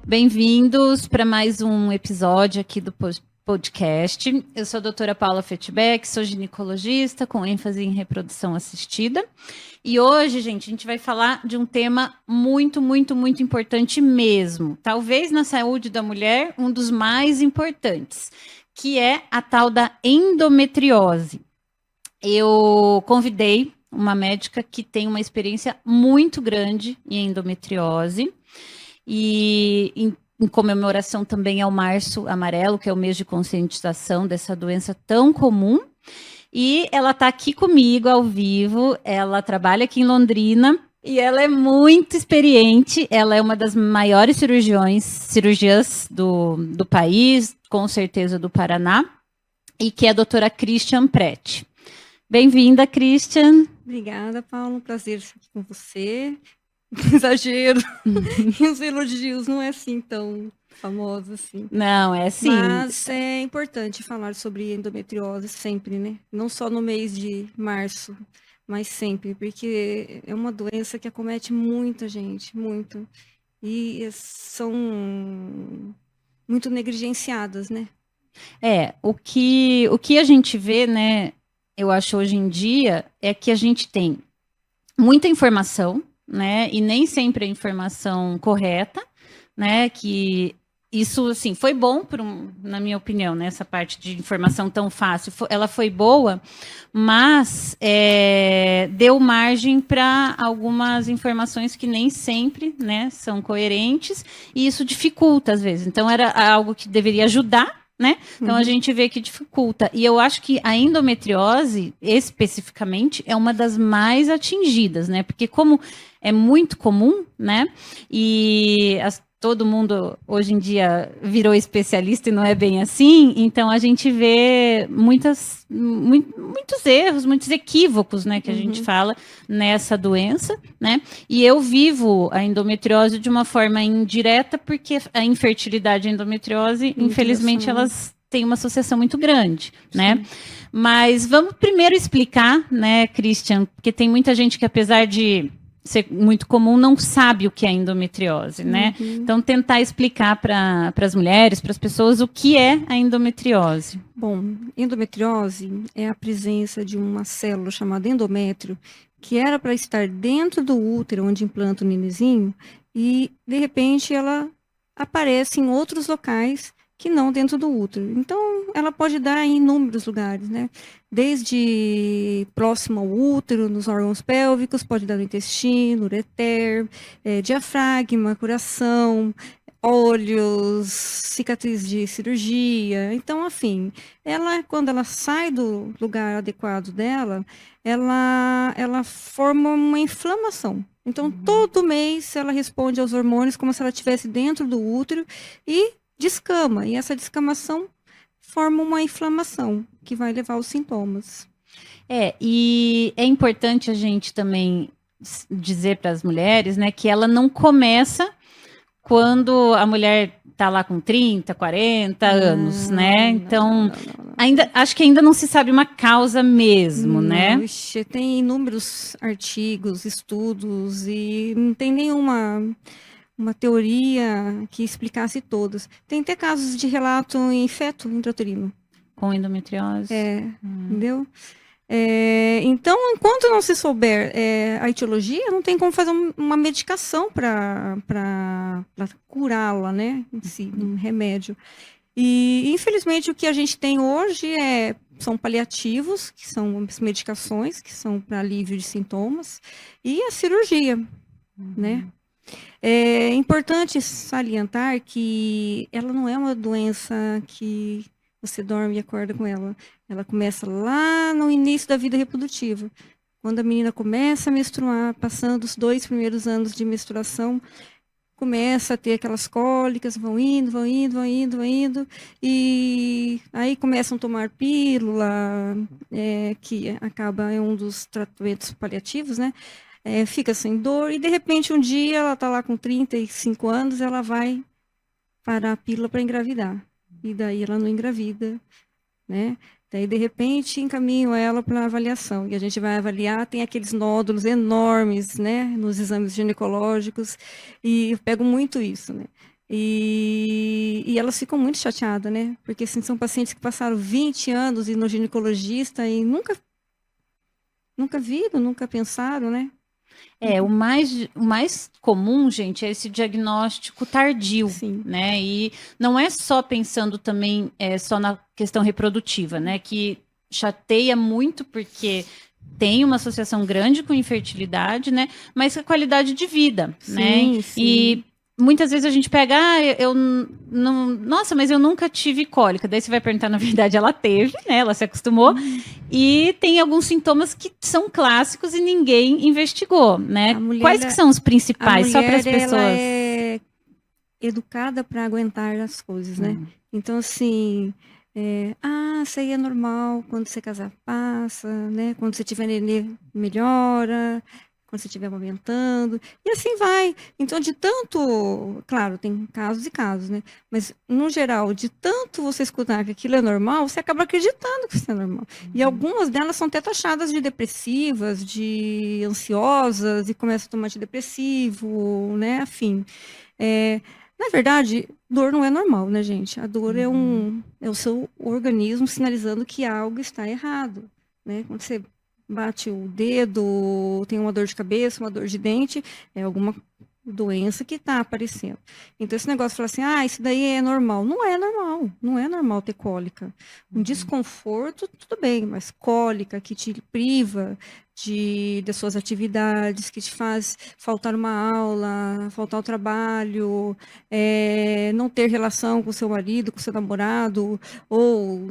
Bem-vindos para mais um episódio aqui do podcast. Eu sou a doutora Paula Fetbeck, sou ginecologista com ênfase em reprodução assistida. E hoje, gente, a gente vai falar de um tema muito importante mesmo. Talvez na saúde da mulher, um dos mais importantes, que é a tal da endometriose. Eu convidei uma médica que tem uma experiência muito grande em endometriose. E em comemoração também ao Março Amarelo, que é o mês de conscientização dessa doença tão comum. E ela está aqui comigo ao vivo, ela trabalha aqui em Londrina e ela é muito experiente, ela é uma das maiores cirurgiãs do país, com certeza do Paraná, e que é a doutora Christian Prete. Bem-vinda, Christian. Obrigada, Paulo, prazer estar aqui com você. Exagero. E os elogios não é assim tão famoso assim. Não, é sim. Mas é importante falar sobre endometriose sempre, né? Não só no mês de março, mas sempre, porque é uma doença que acomete muita gente, muito. E são muito negligenciadas, né? O que a gente vê, né, eu acho hoje em dia, é que a gente tem muita informação, né, e nem sempre a informação correta, né, que isso, assim, foi bom, na minha opinião, né, essa parte de informação tão fácil, ela foi boa, mas deu margem para algumas informações que nem sempre, né, são coerentes, e isso dificulta às vezes. Então, era algo que deveria ajudar, né? Então a gente vê que dificulta. E eu acho que a endometriose, especificamente, é uma das mais atingidas, né? Porque como é muito comum, né? E todo mundo hoje em dia virou especialista e não é bem assim, então a gente vê muitos erros, muitos equívocos, né, que a gente fala nessa doença, né, e eu vivo a endometriose de uma forma indireta, porque a infertilidade e a endometriose, infelizmente, elas têm uma associação muito grande, né, mas vamos primeiro explicar, né, Christian, porque tem muita gente que, apesar de ser muito comum, não sabe o que é endometriose, né? Então, tentar explicar para as mulheres, para as pessoas, o que é a endometriose. Bom, endometriose é a presença de uma célula chamada endométrio, que era para estar dentro do útero, onde implanta o nenenzinho, e, de repente, ela aparece em outros locais que não dentro do útero. Então, ela pode dar em inúmeros lugares, né? Desde próximo ao útero, nos órgãos pélvicos, pode dar no intestino, ureter, diafragma, coração, olhos, cicatriz de cirurgia. Então, enfim, quando ela sai do lugar adequado dela, ela forma uma inflamação. Então, todo mês ela responde aos hormônios como se ela estivesse dentro do útero e descama, e essa descamação forma uma inflamação que vai levar aos sintomas. E é importante a gente também dizer para as mulheres, né, que ela não começa quando a mulher está lá com 30, 40 anos, né? Então, acho que ainda não se sabe uma causa mesmo, né? Ixi, tem inúmeros artigos, estudos, e não tem nenhuma uma teoria que explicasse todas. Tem até casos de relato em feto intrauterino. Com endometriose? Entendeu? Então, enquanto não se souber a etiologia, não tem como fazer uma medicação para curá-la, né? Em si, um remédio. E, infelizmente, o que a gente tem hoje são paliativos, que são as medicações, que são para alívio de sintomas, e a cirurgia, né? É importante salientar que ela não é uma doença que você dorme e acorda com ela. Ela começa lá no início da vida reprodutiva. Quando a menina começa a menstruar, passando os 2 primeiros anos de menstruação, começa a ter aquelas cólicas, vão indo, e aí começam a tomar pílula, que é um dos tratamentos paliativos, né? Fica sem dor, e de repente um dia ela está lá com 35 anos, ela vai parar a pílula para engravidar. E daí ela não engravida, né? Daí, de repente, encaminham ela para avaliação. E a gente vai avaliar, tem aqueles nódulos enormes, né, nos exames ginecológicos, e eu pego muito isso, né? E elas ficam muito chateadas, né? Porque assim, são pacientes que passaram 20 anos indo no ginecologista e nunca viram, nunca pensaram, né? O mais comum, gente, é esse diagnóstico tardio, Sim. né? E não é só pensando também só na questão reprodutiva, né? Que chateia muito porque tem uma associação grande com infertilidade, né? Mas com a qualidade de vida, né? Sim. E muitas vezes a gente pega, eu não, nossa, mas eu nunca tive cólica. Daí você vai perguntar, na verdade, ela teve, né? Ela se acostumou. E tem alguns sintomas que são clássicos e ninguém investigou, né? Quais que são os principais, só para as pessoas? Ela é educada para aguentar as coisas, né? Então, assim, isso aí é normal, quando você casar passa, né? Quando você tiver nenê, melhora, quando você estiver amamentando, e assim vai. Então, de tanto, claro, tem casos e casos, né? Mas, no geral, de tanto você escutar que aquilo é normal, você acaba acreditando que isso é normal. E algumas delas são até taxadas de depressivas, de ansiosas, e começam a tomar antidepressivo, né? Afim. Na verdade, dor não é normal, né, gente? A dor é o seu organismo sinalizando que algo está errado, né? Quando você bate o dedo, tem uma dor de cabeça, uma dor de dente, é alguma doença que está aparecendo. Então, esse negócio de falar assim, isso daí é normal. Não é normal. Não é normal ter cólica. Um desconforto, tudo bem, mas cólica que te priva das suas atividades, que te faz faltar uma aula, faltar o trabalho, não ter relação com seu marido, com seu namorado, ou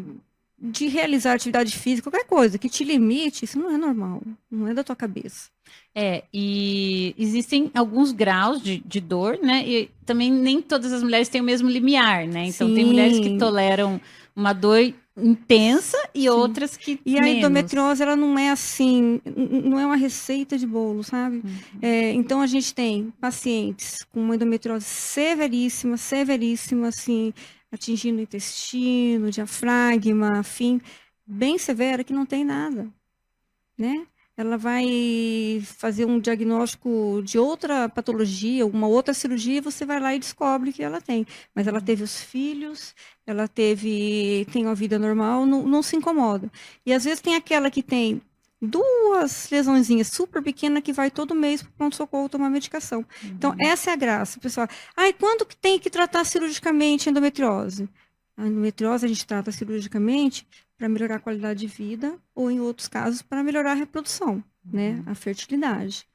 de realizar atividade física, qualquer coisa que te limite, isso não é normal, não é da tua cabeça. E existem alguns graus de dor, né? E também nem todas as mulheres têm o mesmo limiar, né? Então, tem mulheres que toleram uma dor intensa e outras que E a endometriose, ela não é assim, não é uma receita de bolo, sabe? Então, a gente tem pacientes com uma endometriose severíssima, assim, atingindo o intestino, diafragma, bem severa, que não tem nada, né? Ela vai fazer um diagnóstico de outra patologia, uma outra cirurgia, e você vai lá e descobre que ela tem. Mas ela teve os filhos, ela tem uma vida normal, não se incomoda. E às vezes tem aquela que tem 2 lesãozinhas super pequenas que vai todo mês para o pronto-socorro tomar medicação. Então, essa é a graça, pessoal. E quando que tem que tratar cirurgicamente a endometriose? A endometriose a gente trata cirurgicamente para melhorar a qualidade de vida ou, em outros casos, para melhorar a reprodução, né? A fertilidade,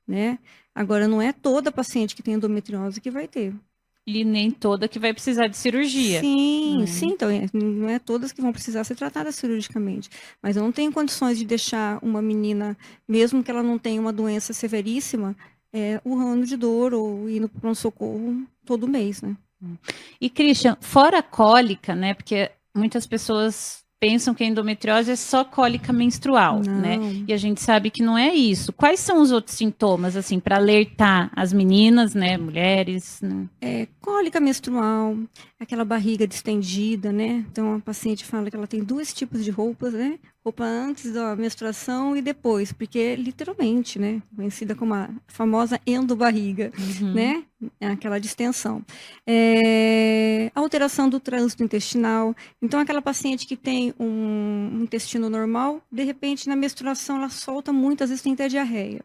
né? Agora, não é toda paciente que tem endometriose que vai ter. E nem toda que vai precisar de cirurgia. Sim, então não é todas que vão precisar ser tratadas cirurgicamente. Mas eu não tenho condições de deixar uma menina, mesmo que ela não tenha uma doença severíssima, urrando de dor ou indo para o pronto-socorro todo mês, né? E, Christian, fora a cólica, né? Porque muitas pessoas pensam que a endometriose é só cólica menstrual, né? E a gente sabe que não é isso. Quais são os outros sintomas, assim, para alertar as meninas, né, mulheres, né? Cólica menstrual, aquela barriga distendida, né? Então, a paciente fala que ela tem 2 tipos de roupas, né? Roupa antes da menstruação e depois, porque literalmente, né? Conhecida como a famosa endobarriga, né? Aquela distensão. Alteração do trânsito intestinal. Então, aquela paciente que tem um intestino normal, de repente, na menstruação, ela solta muito, às vezes tem até diarreia.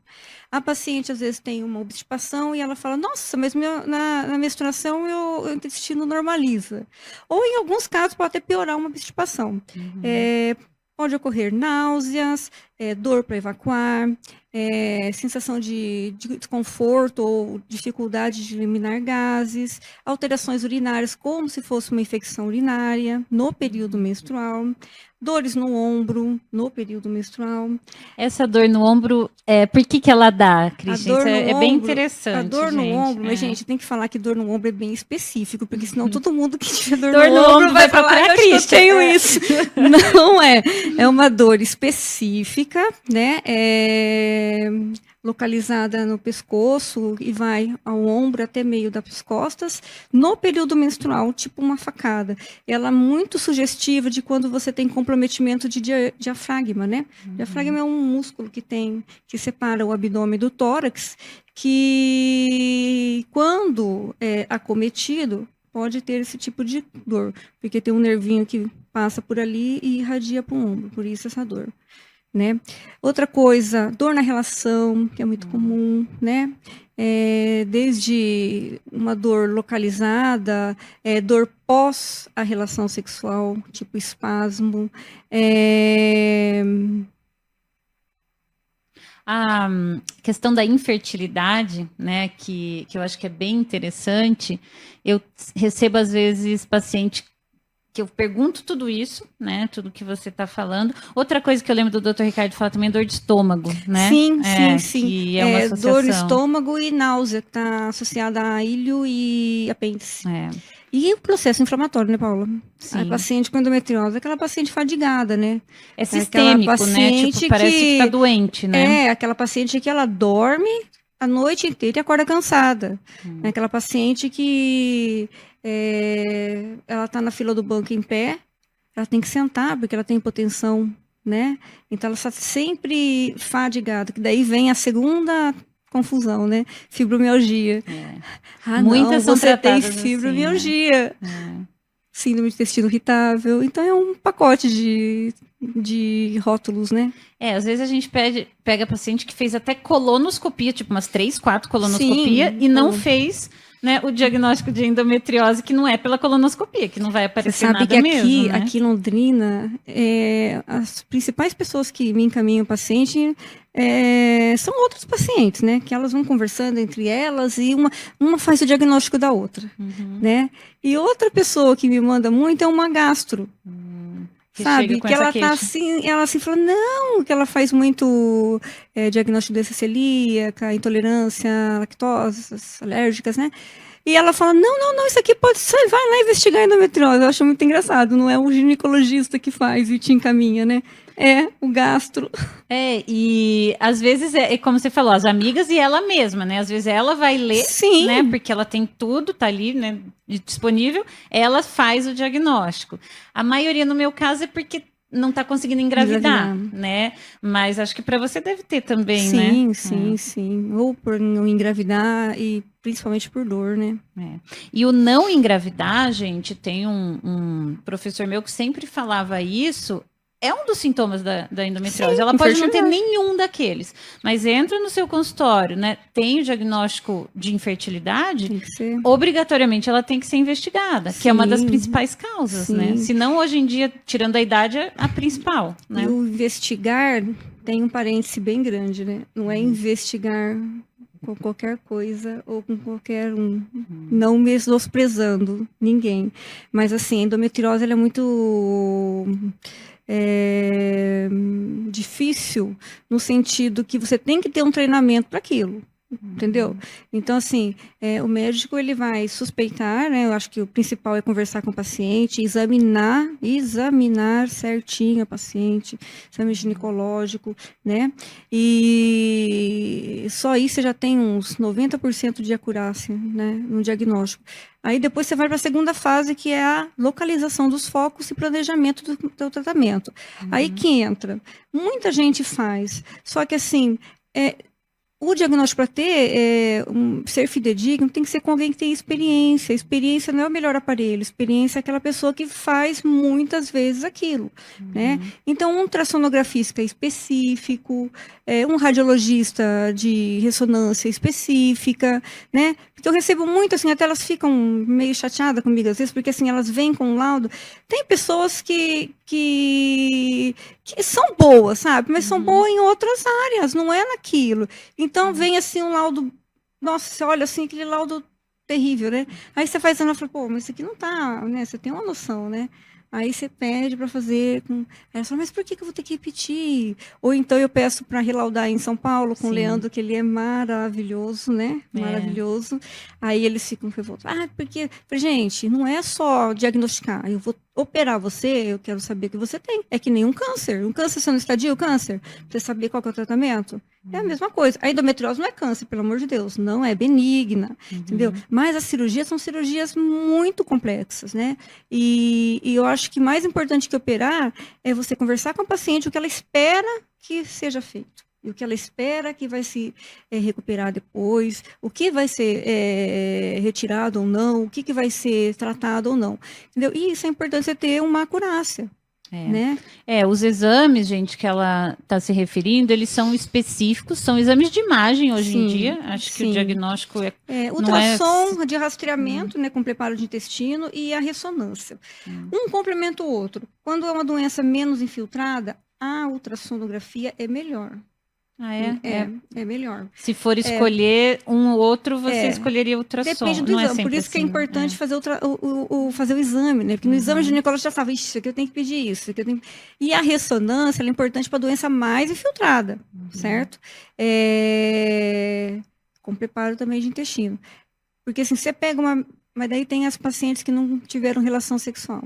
A paciente, às vezes, tem uma obstipação e ela fala, nossa, mas na menstruação o intestino normaliza. Ou, em alguns casos, pode até piorar uma obstipação. Pode ocorrer náuseas, dor para evacuar, sensação de desconforto ou dificuldade de eliminar gases, alterações urinárias, como se fosse uma infecção urinária no período menstrual, dores no ombro no período menstrual. Essa dor no ombro, por que ela dá, Christian? Isso é bem interessante. A dor no gente. ombro, mas, gente, tem que falar que dor no ombro é bem específico, porque senão todo mundo que tiver dor no ombro vai falar que eu tenho isso. Não é. É uma dor específica, né? localizada no pescoço e vai ao ombro até meio das costas, no período menstrual, tipo uma facada. Ela é muito sugestiva de quando você tem comprometimento de diafragma, né? Diafragma é um músculo que separa o abdômen do tórax, que quando é acometido, pode ter esse tipo de dor, porque tem um nervinho que passa por ali e irradia para o ombro, por isso essa dor, né? Outra coisa, dor na relação, que é muito comum, né? Desde uma dor localizada, dor pós a relação sexual, tipo espasmo, A questão da infertilidade, né, que eu acho que é bem interessante, eu recebo às vezes paciente que eu pergunto tudo isso, né, tudo que você está falando. Outra coisa que eu lembro do Dr. Ricardo falar também é dor de estômago, né? Sim. Que é uma associação. Dor no estômago e náusea, que está associada a ilho e apêndice. E o processo inflamatório, né, Paula? Sim. A paciente com endometriose é aquela paciente fadigada, né? É sistêmico, né? Tipo, parece que tá doente, né? Aquela paciente que ela dorme a noite inteira e acorda cansada. É aquela paciente que ela tá na fila do banco em pé, ela tem que sentar porque ela tem hipotensão, né? Então ela está sempre fadigada, que daí vem a segunda confusão, né? Fibromialgia. Muitas são você tem tratadas fibromialgia. Assim, né? Síndrome de intestino irritável. Então é um pacote de rótulos, né? Às vezes a gente pega paciente que fez até colonoscopia, tipo umas 3, 4 colonoscopia, e não fez, né, o diagnóstico de endometriose, que não é pela colonoscopia, que não vai aparecer nada mesmo. Você sabe que aqui em Londrina, as principais pessoas que me encaminham o paciente são outros pacientes, né? Que elas vão conversando entre elas e uma faz o diagnóstico da outra, né? E outra pessoa que me manda muito é uma gastro. Sabe, que ela tá assim, ela assim fala, não, que ela faz muito diagnóstico de doença celíaca, intolerância, lactosas, alérgicas, né? E ela fala, não, isso aqui pode ser, vai lá investigar endometriose. Eu acho muito engraçado, não é o ginecologista que faz e te encaminha, né? É o gastro. E às vezes como você falou, as amigas e ela mesma, né? Às vezes ela vai ler, sim, né? Porque ela tem tudo, tá ali, né? Disponível, ela faz o diagnóstico. A maioria, no meu caso, é porque não está conseguindo engravidar, né? Mas acho que para você deve ter também, né? Sim. Ou por não engravidar e principalmente por dor, né? E o não engravidar, gente, tem um professor meu que sempre falava isso. É um dos sintomas da endometriose. Ela pode não ter nenhum daqueles, mas entra no seu consultório, né? Tem o diagnóstico de infertilidade, obrigatoriamente ela tem que ser investigada, que é uma das principais causas, né? Senão, hoje em dia, tirando a idade, é a principal, né? E o investigar tem um parêntese bem grande, né? Não é investigar com qualquer coisa ou com qualquer um, não menosprezando ninguém. Mas, assim, a endometriose ela é muito difícil no sentido que você tem que ter um treinamento para aquilo, entendeu? Então, assim, o médico ele vai suspeitar, né? Eu acho que o principal é conversar com o paciente, examinar certinho a paciente, exame ginecológico, né? E só aí você já tem uns 90% de acurácia, né, no diagnóstico. Aí depois você vai para a segunda fase, que é a localização dos focos e planejamento do tratamento. Aí que entra. Muita gente faz, só que assim, o diagnóstico para ter ser fidedigno tem que ser com alguém que tem experiência. Experiência não é o melhor aparelho. Experiência é aquela pessoa que faz muitas vezes aquilo, né? Então, um ultrassonografista específico, um radiologista de ressonância específica, né? Porque eu recebo muito, assim, até elas ficam meio chateadas comigo às vezes, porque assim, elas vêm com um laudo. Tem pessoas que são boas, sabe? Mas são boas em outras áreas, não é naquilo. Então, vem assim um laudo, nossa, você olha assim, aquele laudo terrível, né? Aí você faz e fala, pô, mas isso aqui não tá, né? Você tem uma noção, né? Aí você pede para fazer com. Aí ela fala, mas por que eu vou ter que repetir? Ou então eu peço para relaudar em São Paulo com o Leandro, que ele é maravilhoso, né? Maravilhoso. Aí eles ficam revoltados. Porque, gente, não é só diagnosticar. Eu vou operar você, eu quero saber o que você tem. É que nem um câncer. Um câncer, você não estadia o câncer? Pra você saber qual que é o tratamento? É a mesma coisa. A endometriose não é câncer, pelo amor de Deus, não é benigna, entendeu? Mas as cirurgias são cirurgias muito complexas, né? E eu acho que mais importante que operar é você conversar com a paciente o que ela espera que seja feito. E o que ela espera que vai se recuperar depois, o que vai ser retirado ou não, o que vai ser tratado ou não. Entendeu? E isso é importante você ter uma acurácia. Né? Os exames, gente, que ela está se referindo, eles são específicos, são exames de imagem hoje em dia. Acho que o diagnóstico ultrassom de rastreamento, né, com preparo de intestino e a ressonância. Um complementa o outro. Quando é uma doença menos infiltrada, a ultrassonografia é melhor. É melhor. Se for escolher um ou outro, você escolheria ultrassom. Depende do exame. Por isso que é importante fazer fazer o exame, né? Porque no exame ginecológico já fala, isso aqui eu tenho que pedir isso. Aqui eu tenho que... E a ressonância é importante para a doença mais infiltrada, certo? Com preparo também de intestino. Porque assim, você pega uma... Mas daí tem as pacientes que não tiveram relação sexual.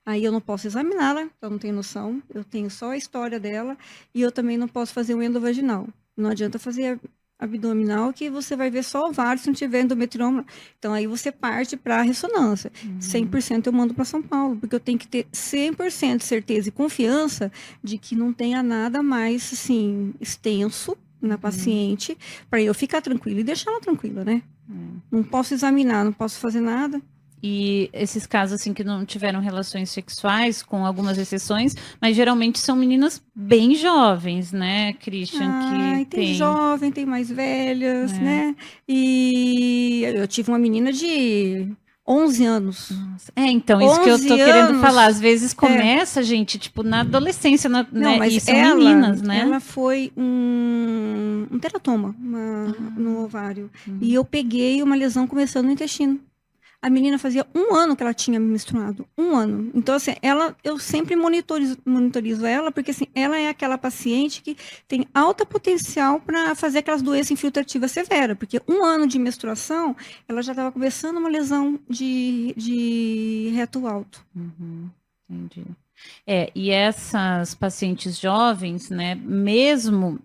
Aí eu não posso examiná-la, eu não tenho noção. Eu tenho só a história dela e eu também não posso fazer o endovaginal. Não adianta fazer abdominal que você vai ver só o ovário se não tiver endometrioma. Então aí você parte para a ressonância. 100% eu mando para São Paulo, porque eu tenho que ter 100% de certeza e confiança de que não tenha nada mais assim extenso na paciente, para eu ficar tranquila e deixar ela tranquila, né? Não posso examinar, não posso fazer nada. E esses casos assim que não tiveram relações sexuais, com algumas exceções, mas geralmente são meninas bem jovens, né, Christian? Tem jovem, tem mais velhas, né? E eu tive uma menina de 11 anos. Nossa. Então, isso que eu tô querendo falar. Às vezes começa, gente, tipo, na adolescência, né? Mas e são meninas, né? Ela foi um teratoma no ovário. E eu peguei uma lesão começando no intestino. A menina fazia 1 ano que ela tinha menstruado. 1 ano. Então, assim, eu sempre monitorizo ela, porque assim, ela é aquela paciente que tem alta potencial para fazer aquelas doenças infiltrativas severas. Porque 1 ano de menstruação, ela já estava começando uma lesão de reto alto. Entendi. E essas pacientes jovens, né, mesmo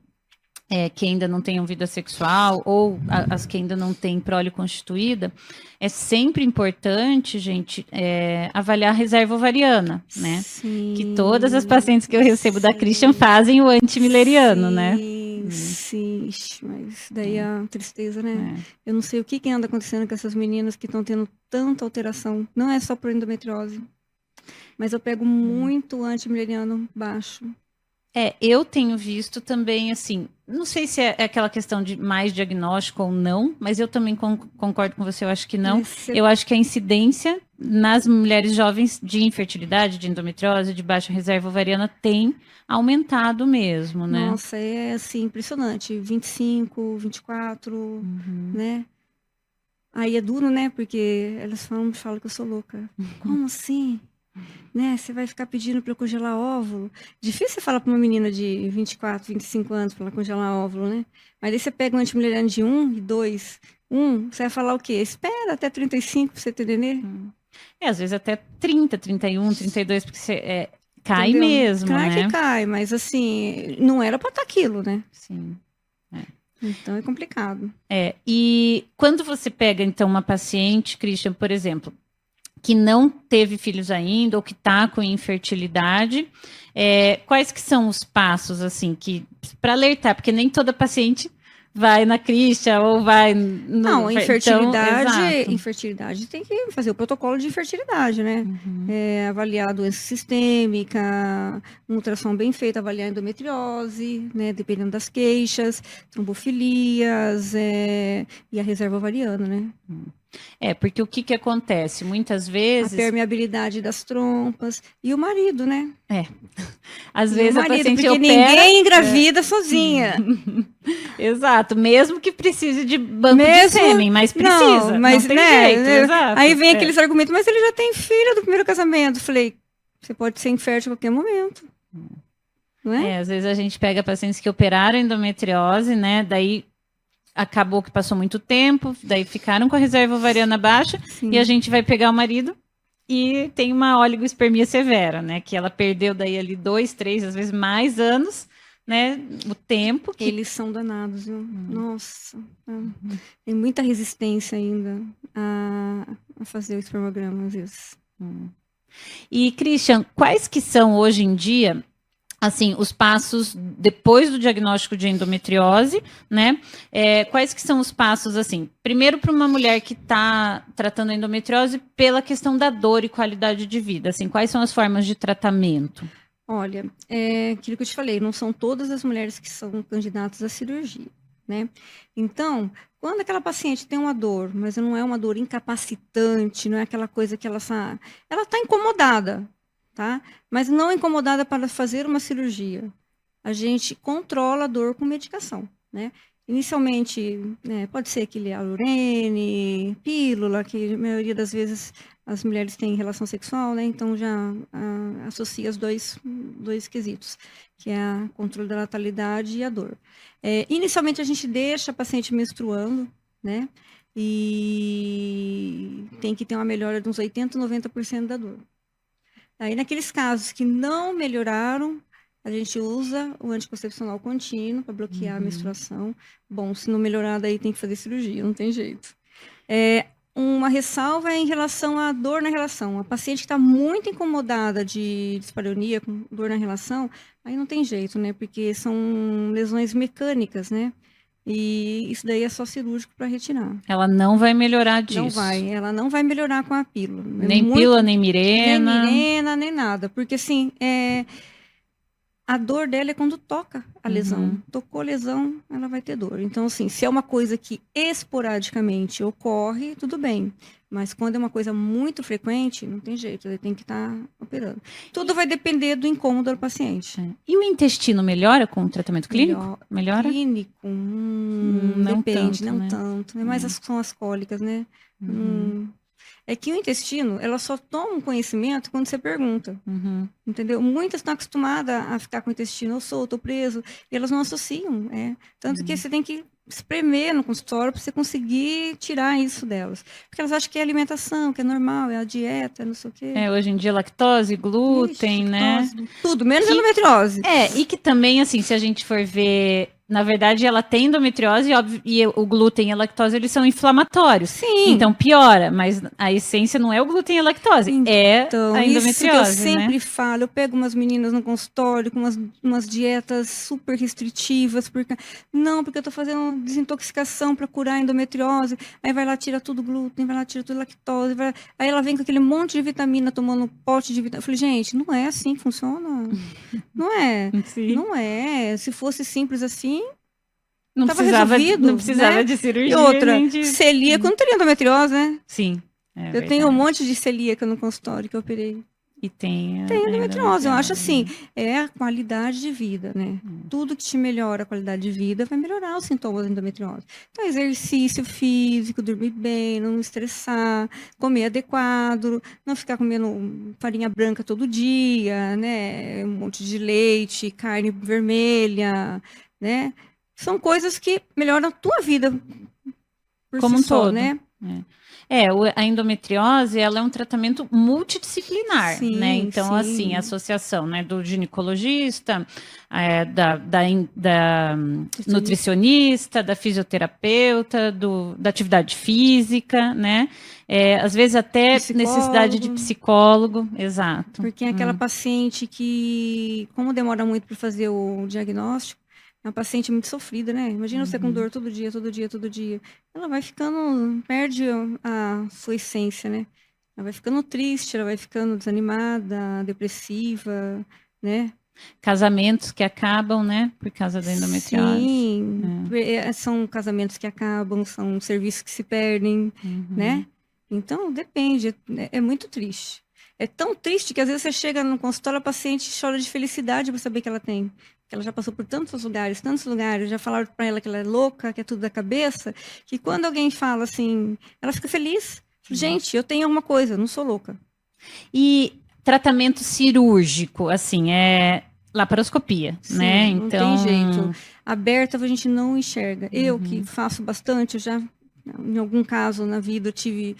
que ainda não tenham vida sexual ou as que ainda não têm prole constituída, é sempre importante, gente, avaliar a reserva ovariana, né? Sim, que todas as pacientes que eu recebo da Christian fazem o antimileriano, né? Sim, mas daí é a tristeza, né? Eu não sei o que anda acontecendo com essas meninas que estão tendo tanta alteração. Não é só por endometriose, mas eu pego muito antimileriano baixo. Eu tenho visto também, assim, não sei se é aquela questão de mais diagnóstico ou não, mas eu também concordo com você, eu acho que não. Eu acho que a incidência nas mulheres jovens de infertilidade, de endometriose, de baixa reserva ovariana tem aumentado mesmo, né? Nossa, é assim, impressionante. 25, 24, né? Aí é duro, né? Porque elas falam que eu sou louca. Como assim? Né? Você vai ficar pedindo para eu congelar óvulo. Difícil você falar para uma menina de 24, 25 anos para ela congelar óvulo, né? Mas aí você pega um antimileriano de 1 e 2. Você vai falar o quê? Espera até 35 para você ter nenê. Às vezes até 30, 31, 32, porque você cai mesmo, Claro né? que cai, mas assim, não era para estar aquilo, né? Sim. Então é complicado. E quando você pega, então, uma paciente, Christian, por exemplo, que não teve filhos ainda ou que está com infertilidade, quais que são os passos, assim, que para alertar? Porque nem toda paciente vai na Christian ou vai... Não, infertilidade tem que fazer o protocolo de infertilidade, né? Avaliar a doença sistêmica, um ultrassom bem feito, avaliar a endometriose, né? Dependendo das queixas, trombofilias e a reserva ovariana, né? Porque o que acontece? Muitas vezes... A permeabilidade das trompas e o marido, né? Às vezes a paciente porque ninguém engravida sozinha. Exato, mesmo que precise de banco de sêmen, mas precisa, não tem jeito, exato. Aí vem aqueles argumentos, mas ele já tem filho do primeiro casamento. Falei, você pode ser infértil a qualquer momento. Não é? Às vezes a gente pega pacientes que operaram endometriose, né, daí acabou que passou muito tempo, daí ficaram com a reserva ovariana baixa. Sim. E a gente vai pegar o marido e tem uma oligospermia severa, né? Que ela perdeu daí ali 2, 3, às vezes mais anos, né, o tempo que... Eles são danados, viu? Nossa, tem muita resistência ainda a fazer o espermograma, às vezes. E, Christian, quais que são hoje em dia, assim, os passos depois do diagnóstico de endometriose, né? Quais que são os passos, assim, primeiro para uma mulher que está tratando a endometriose pela questão da dor e qualidade de vida, assim, quais são as formas de tratamento? Olha, aquilo que eu te falei, não são todas as mulheres que são candidatas à cirurgia, né? Então, quando aquela paciente tem uma dor, mas não é uma dor incapacitante, não é aquela coisa que ela está incomodada, tá? Mas não incomodada para fazer uma cirurgia. A gente controla a dor com medicação, né? Inicialmente, né, pode ser aquele Alurene, pílula, que a maioria das vezes as mulheres têm relação sexual, né? Então já associa os dois quesitos, que é o controle da natalidade e a dor. Inicialmente a gente deixa a paciente menstruando, né? E tem que ter uma melhora de uns 80%, 90% da dor. Aí naqueles casos que não melhoraram, a gente usa o anticoncepcional contínuo para bloquear a menstruação. Bom, se não melhorar, daí tem que fazer cirurgia, não tem jeito. Uma ressalva é em relação à dor na relação. A paciente que está muito incomodada de dispareunia, com dor na relação, aí não tem jeito, né? Porque são lesões mecânicas, né? E isso daí é só cirúrgico para retirar. Ela não vai melhorar disso. Ela não vai melhorar com a pílula. Nem pílula, nem Mirena. Nem Mirena, nem nada. Porque assim, a dor dela é quando toca a lesão. Tocou a lesão, ela vai ter dor. Então, assim, se é uma coisa que esporadicamente ocorre, tudo bem. Mas quando é uma coisa muito frequente, não tem jeito, ele tem que estar operando. Tudo vai depender do incômodo do paciente. E o intestino melhora com o tratamento clínico? Melhora? Clínico? Não Depende, tanto, não né? tanto. Mas são as cólicas, né? É que o intestino, ela só toma um conhecimento quando você pergunta, entendeu? Muitas estão acostumadas a ficar com o intestino ou solto ou preso, e elas não associam, Tanto que você tem que espremer no consultório para você conseguir tirar isso delas. Porque elas acham que é alimentação, que é normal, é a dieta, não sei o quê. Hoje em dia lactose, glúten, né? Tudo, menos endometriose. E que também, assim, se a gente for ver... Na verdade, ela tem endometriose e o glúten e a lactose, eles são inflamatórios. Sim. Então, piora. Mas a essência não é o glúten e a lactose, é a endometriose, isso que eu sempre né? falo. Eu pego umas meninas no consultório com umas dietas super restritivas. Porque eu tô fazendo desintoxicação para curar a endometriose. Aí vai lá, tira tudo glúten, vai lá, tira tudo lactose. Aí ela vem com aquele monte de vitamina, tomando um pote de vitamina. Eu falei, gente, não é assim que funciona. Não é. Sim. Não é. Se fosse simples assim, não precisava né? de cirurgia. E outra, celíaco não teria endometriose, né? Sim. Eu tenho um monte de celíaca no consultório que eu operei. E tem endometriose. Eu acho assim, é a qualidade de vida, né? Tudo que te melhora a qualidade de vida vai melhorar os sintomas da endometriose. Então, exercício físico, dormir bem, não estressar, comer adequado, não ficar comendo farinha branca todo dia, né? Um monte de leite, carne vermelha, né? São coisas que melhoram a tua vida por como si um todo, né? A endometriose, ela é um tratamento multidisciplinar, sim, né? Então, sim. assim, a associação, né, do ginecologista, da nutricionista, da fisioterapeuta, da atividade física, né? Às vezes até necessidade de psicólogo, exato. Porque é aquela paciente que, como demora muito para fazer o diagnóstico, é uma paciente muito sofrida, né? Imagina você com dor todo dia, todo dia, todo dia. Ela vai ficando, perde a sua essência, né? Ela vai ficando triste, ela vai ficando desanimada, depressiva, né? Casamentos que acabam, né? Por causa da endometriose. Sim, são casamentos que acabam, são serviços que se perdem, né? Então, depende, é muito triste. É tão triste que às vezes você chega no consultório, a paciente chora de felicidade por saber que ela tem. Que ela já passou por tantos lugares, já falaram para ela que ela é louca, que é tudo da cabeça, que quando alguém fala assim, ela fica feliz. Gente, eu tenho alguma coisa, eu não sou louca. E tratamento cirúrgico, assim, é laparoscopia, sim, né? Então, não tem jeito. Aberta a gente não enxerga. Eu que faço bastante, eu já em algum caso na vida eu tive,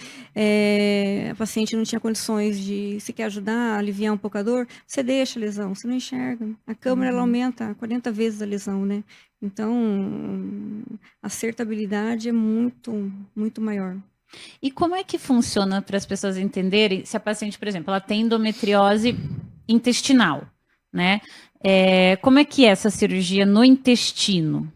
a paciente não tinha condições de se quer ajudar, aliviar um pouco a dor, você deixa a lesão, você não enxerga. A câmera ela aumenta 40 vezes a lesão, né? Então, a acertabilidade é muito, muito maior. E como é que funciona para as pessoas entenderem se a paciente, por exemplo, ela tem endometriose intestinal, né? Como é que é essa cirurgia no intestino?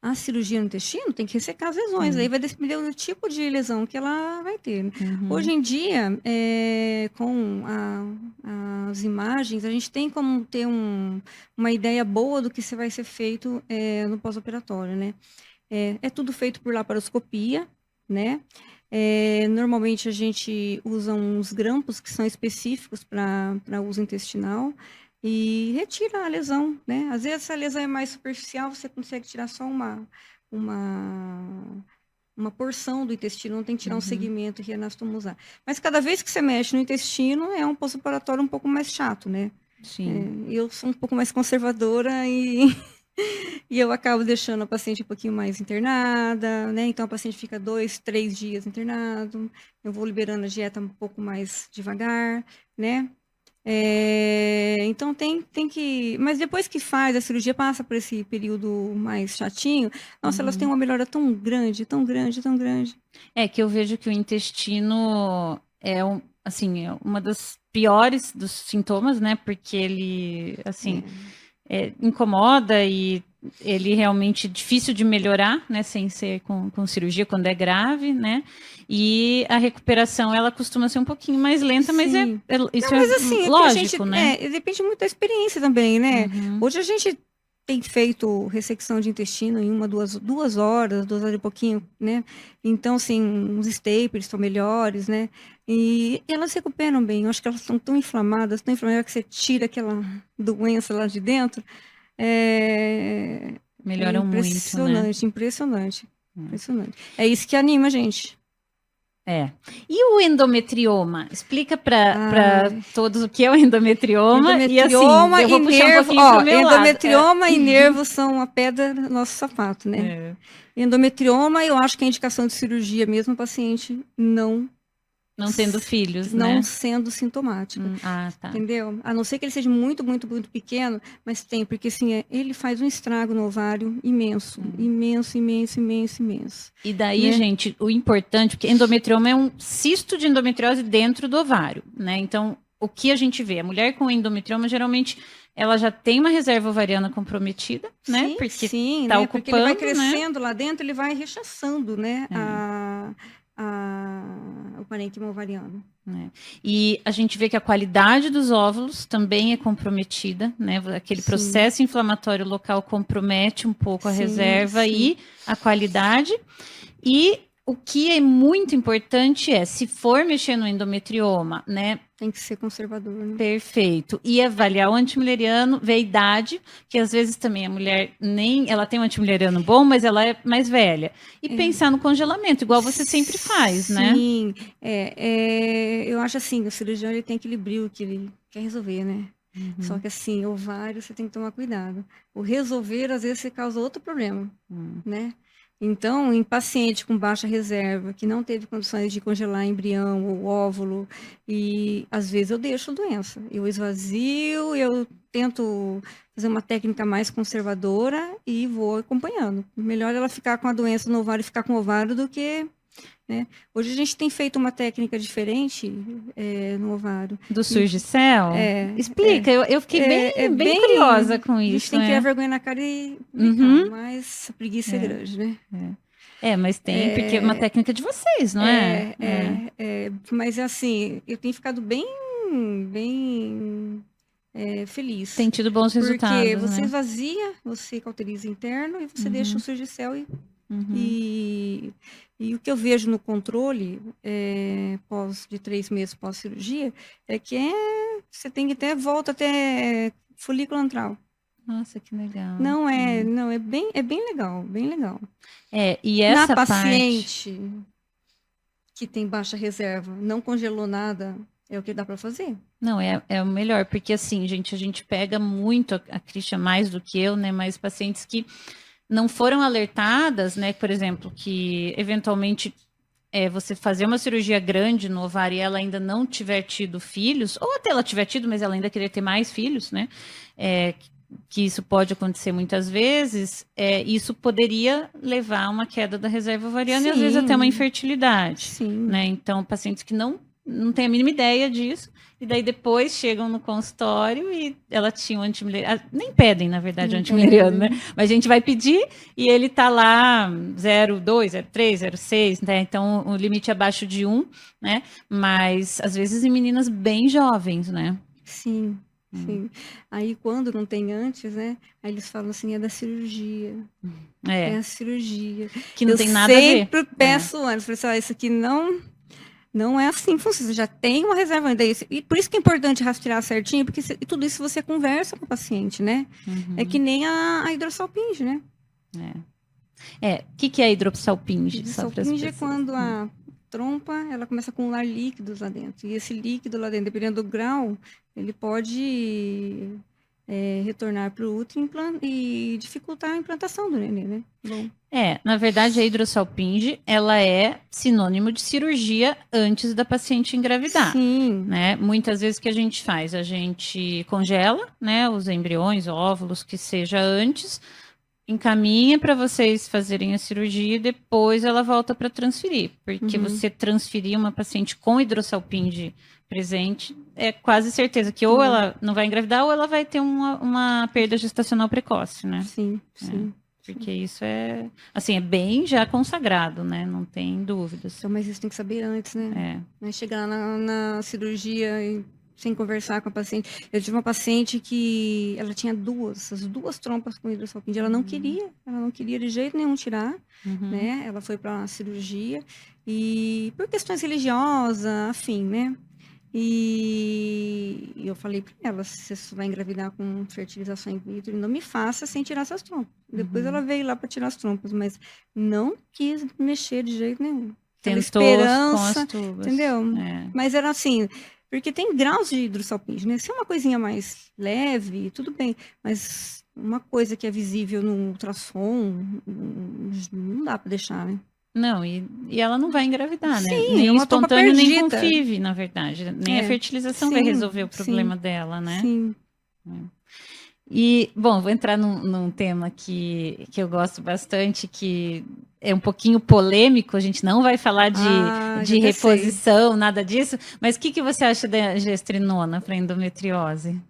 A cirurgia no intestino tem que ressecar as lesões, aí vai depender do tipo de lesão que ela vai ter. Né? Hoje em dia, com as imagens, a gente tem como ter uma ideia boa do que vai ser feito no pós-operatório, né? É tudo feito por laparoscopia, né? Normalmente a gente usa uns grampos que são específicos para uso intestinal e retira a lesão, né? Às vezes a lesão é mais superficial, você consegue tirar só uma porção do intestino, não tem que tirar um segmento e reanastomosar. Mas cada vez que você mexe no intestino, é um pós-operatório um pouco mais chato, né? Sim. Eu sou um pouco mais conservadora e eu acabo deixando a paciente um pouquinho mais internada, né? Então a paciente fica 2, 3 dias internado. Eu vou liberando a dieta um pouco mais devagar, né? Então tem que. Mas depois que faz a cirurgia, passa por esse período mais chatinho. Nossa, elas têm uma melhora tão grande, tão grande, tão grande. É que eu vejo que o intestino assim, é uma das piores dos sintomas, né? Porque ele, assim, incomoda e ele realmente é difícil de melhorar, né? Sem ser com cirurgia, quando é grave, né? E a recuperação, ela costuma ser um pouquinho mais lenta, mas isso Não, mas assim, lógico, né? Depende muito da experiência também, né? Hoje a gente tem feito ressecção de intestino em 2 horas, 2 horas e pouquinho, né? Então, assim, os staples estão melhores, né? E elas se recuperam bem. Eu acho que elas estão tão inflamadas que você tira aquela doença lá de dentro. Melhoram muito, né? Impressionante. É isso que anima a gente. E o endometrioma? Explica para todos o que é o endometrioma. Endometrioma e assim, eu vou puxar nervo, um pouquinho pro meu endometrioma e nervo são a pedra do nosso sapato, né? Endometrioma, eu acho que é indicação de cirurgia mesmo, o paciente não tendo filhos, não né? sendo sintomática. Tá. Entendeu? A não ser que ele seja muito, muito, muito pequeno, mas tem, porque assim, ele faz um estrago no ovário imenso, imenso, imenso, imenso, imenso. E daí, gente, o importante, porque endometrioma é um cisto de endometriose dentro do ovário, né? Então, o que a gente vê? A mulher com endometrioma, geralmente, ela já tem uma reserva ovariana comprometida, né? Porque ocupando, porque ele vai crescendo lá dentro, ele vai rechaçando, né? O parênquima ovariano. E a gente vê que a qualidade dos óvulos também é comprometida, né? Aquele processo inflamatório local compromete um pouco a reserva e a qualidade. E o que é muito importante se for mexer no endometrioma, né? Tem que ser conservador, né? Perfeito. E avaliar o antimileriano, ver a idade, que às vezes também a mulher ela tem um antimileriano bom, mas ela é mais velha. E pensar no congelamento, igual você sempre faz, né? Sim. Eu acho assim, o cirurgião ele tem aquele brilho que ele quer resolver, né? Só que assim, ovário você tem que tomar cuidado. O resolver, às vezes, você causa outro problema, né? Então, em paciente com baixa reserva, que não teve condições de congelar embrião ou óvulo, e às vezes eu deixo a doença. Eu esvazio, eu tento fazer uma técnica mais conservadora e vou acompanhando. Melhor ela ficar com a doença no ovário e ficar com o ovário do que... Né? Hoje a gente tem feito uma técnica diferente no ovário. Do Surgicel? Explica, eu fiquei bem curiosa com isso. A gente tem que criar vergonha na cara e brincar, mas a preguiça é grande, né? Mas tem, porque é uma técnica de vocês, não é? Mas assim, eu tenho ficado bem feliz. Tem tido bons resultados, porque você esvazia, você cauteriza interno e você deixa o Surgicel e o que eu vejo no controle de 3 meses pós-cirurgia é que você tem que volta até folículo antral. Nossa, que legal. Não, é bem legal, bem legal. E essa Na paciente que tem baixa reserva, não congelou nada, é o que dá para fazer. Não, é o melhor, porque assim, gente, a gente pega muito, a Cristian mais do que eu, né, mas pacientes que não foram alertadas, né? Por exemplo, que eventualmente você fazer uma cirurgia grande no ovário e ela ainda não tiver tido filhos, ou até ela tiver tido, mas ela ainda querer ter mais filhos, né? Que isso pode acontecer muitas vezes, isso poderia levar a uma queda da reserva ovariana e às vezes até uma infertilidade. Sim. Né? Então, pacientes que não têm a mínima ideia disso, e daí depois chegam no consultório e ela tinha um antimileriano, nem pedem, na verdade, o antimileriano, né? Mas a gente vai pedir e ele tá lá 0,2, 0,3, 0,6, né? Então o limite é abaixo de 1, né? Mas às vezes em meninas bem jovens, né? Sim. Sim. Aí quando não tem antes, né? Aí eles falam assim, é da cirurgia. É a cirurgia. Que não tem nada a ver. Eu sempre peço antes, falei assim, isso aqui não é assim que funciona. Você já tem uma reserva ainda. E por isso que é importante rastrear certinho, porque tudo isso você conversa com o paciente, né? É que nem a hidrossalpinge, né? O que é a hidrossalpinge? Hidrossalpinge é quando a trompa, ela começa a acumular líquidos lá dentro. E esse líquido lá dentro, dependendo do grau, ele pode retornar para o útero e dificultar a implantação do neném, né? Bom. Na verdade, a hidrossalpinge, ela é sinônimo de cirurgia antes da paciente engravidar. Sim. Né? Muitas vezes o que a gente faz? A gente congela, né, os embriões, óvulos, que seja antes, encaminha para vocês fazerem a cirurgia e depois ela volta para transferir. Porque você transferir uma paciente com hidrossalpinge presente, é quase certeza que ou ela não vai engravidar ou ela vai ter uma perda gestacional precoce, né? Sim, sim. Porque isso é bem já consagrado, né? Não tem dúvidas. Então, mas isso tem que saber antes, né? Não é chegar na cirurgia e sem conversar com a paciente. Eu tive uma paciente que ela tinha as duas trompas com hidrossalpinge. Ela não queria de jeito nenhum tirar, né? Ela foi para uma cirurgia e por questões religiosas, afim, né? E eu falei para ela, se você vai engravidar com fertilização in vitro, não me faça sem tirar essas trompas. Depois ela veio lá para tirar as trompas, mas não quis mexer de jeito nenhum. Tentou esperança, com as tubas. Entendeu? Mas era assim, porque tem graus de hidrossalpinge, né? Se é uma coisinha mais leve, tudo bem, mas uma coisa que é visível no ultrassom, não dá para deixar, né? Não, e ela não vai engravidar, né? Sim, nem uma espontâneo, nem perdida. com FIV, na verdade. Nem a fertilização vai resolver o problema dela, né? Sim. E, bom, vou entrar num tema que eu gosto bastante, que é um pouquinho polêmico, a gente não vai falar de reposição, nada disso, mas o que você acha da gestrinona para endometriose?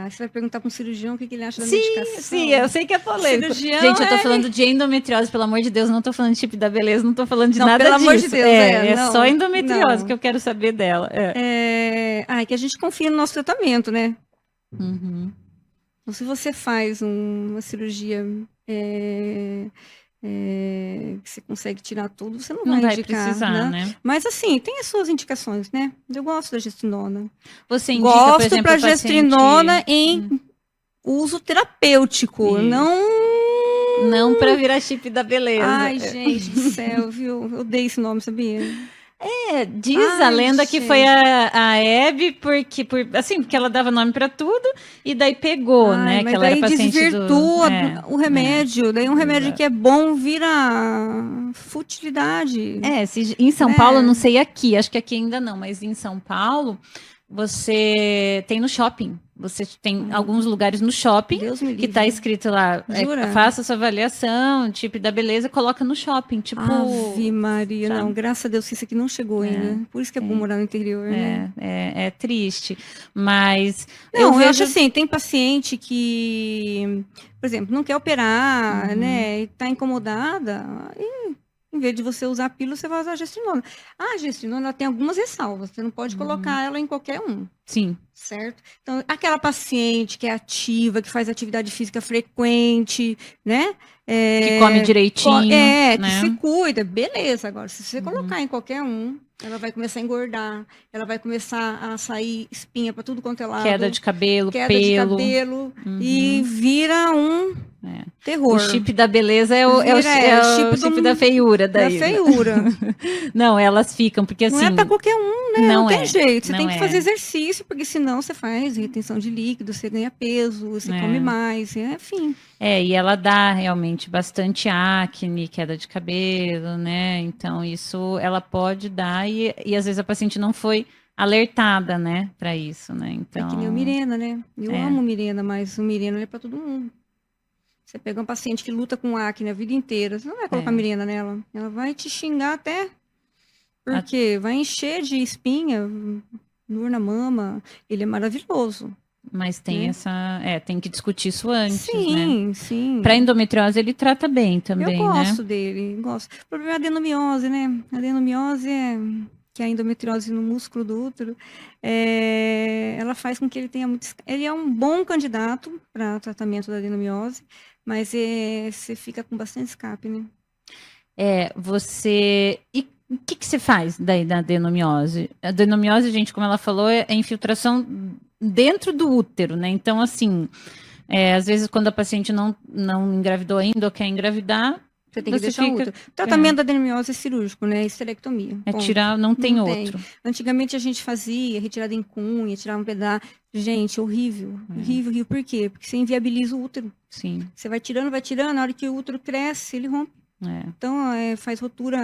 Você vai perguntar para um cirurgião o que ele acha da medicação. Sim, eu sei que é polêmico. Gente, eu tô falando de endometriose, pelo amor de Deus, não tô falando de tipo da beleza, não tô falando de nada disso. Pelo amor de Deus, não, só endometriose que eu quero saber dela. Que a gente confia no nosso tratamento, né? Uhum. Então, se você faz uma cirurgia que você consegue tirar tudo, você não vai indicar, precisar, né? Mas assim, tem as suas indicações, né? Eu gosto da gestrinona. Você indica, por exemplo, para gestrinona em uso terapêutico, não para virar chip da beleza. Ai, gente do céu, viu? Eu dei esse nome, sabia? Diz a lenda que foi a Hebe, porque ela dava nome para tudo, e daí pegou, né? Mas que ela daí era paciente desvirtua o remédio. Daí um remédio que é bom vira futilidade. Em São Paulo, não sei aqui, acho que aqui ainda não, mas em São Paulo, você tem no shopping. Você tem alguns lugares no shopping que está escrito lá, faça sua avaliação, tipo da beleza, coloca no shopping, tipo... Ave Maria, não, graças a Deus que isso aqui não chegou ainda. Por isso que é bom morar no interior, né? É triste, mas... eu acho assim, tem paciente que, por exemplo, não quer operar, né, e tá incomodada, em vez de você usar a pílula, você vai usar a gestrinona. A gestrinona tem algumas ressalvas, você não pode colocar ela em qualquer um. Sim. Certo? Então, aquela paciente que é ativa, que faz atividade física frequente, né? Que come direitinho. Que se cuida, beleza. Agora, se você colocar em qualquer um, ela vai começar a engordar, ela vai começar a sair espinha para tudo quanto é lado. Queda de cabelo, pelo. E vira terror. O chip da beleza é o chip da feiura daí. Da feiura. Não, elas ficam, porque assim... Não é para qualquer um, né? Não tem jeito. Você tem que fazer exercício, porque senão você faz retenção de líquido, você ganha peso, você come mais, enfim. E ela dá realmente bastante acne, queda de cabelo, né? Então, isso ela pode dar e às vezes a paciente não foi alertada, né, para isso, né? Então... É que nem o Mirena, né? Eu amo o Mirena, mas o Mirena é para todo mundo. Você pega um paciente que luta com acne a vida inteira, você não vai colocar Mirena nela. Ela vai te xingar até... Porque vai encher de espinha, dor na mama. Ele é maravilhoso. Mas tem tem que discutir isso antes, sim, né? Sim. Para endometriose ele trata bem também, né? Eu gosto dele, gosto. O problema é a adenomiose, né? A adenomiose que é a endometriose no músculo do útero, ela faz com que ele tenha muito... Ele é um bom candidato para tratamento da adenomiose, mas você fica com bastante escape, né? E o que você faz daí da adenomiose? A adenomiose, gente, como ela falou, é infiltração dentro do útero, né? Então, assim, às vezes quando a paciente não engravidou ainda ou quer engravidar, você tem que deixar o útero. O tratamento da adenomiose é cirúrgico, né? Esterectomia. Tirar, não tem outro. Antigamente a gente fazia retirada em cunha, tirava um pedaço. Gente, horrível. Horrível. Por quê? Porque você inviabiliza o útero. Sim. Você vai tirando, na hora que o útero cresce, ele rompe. Então, faz rotura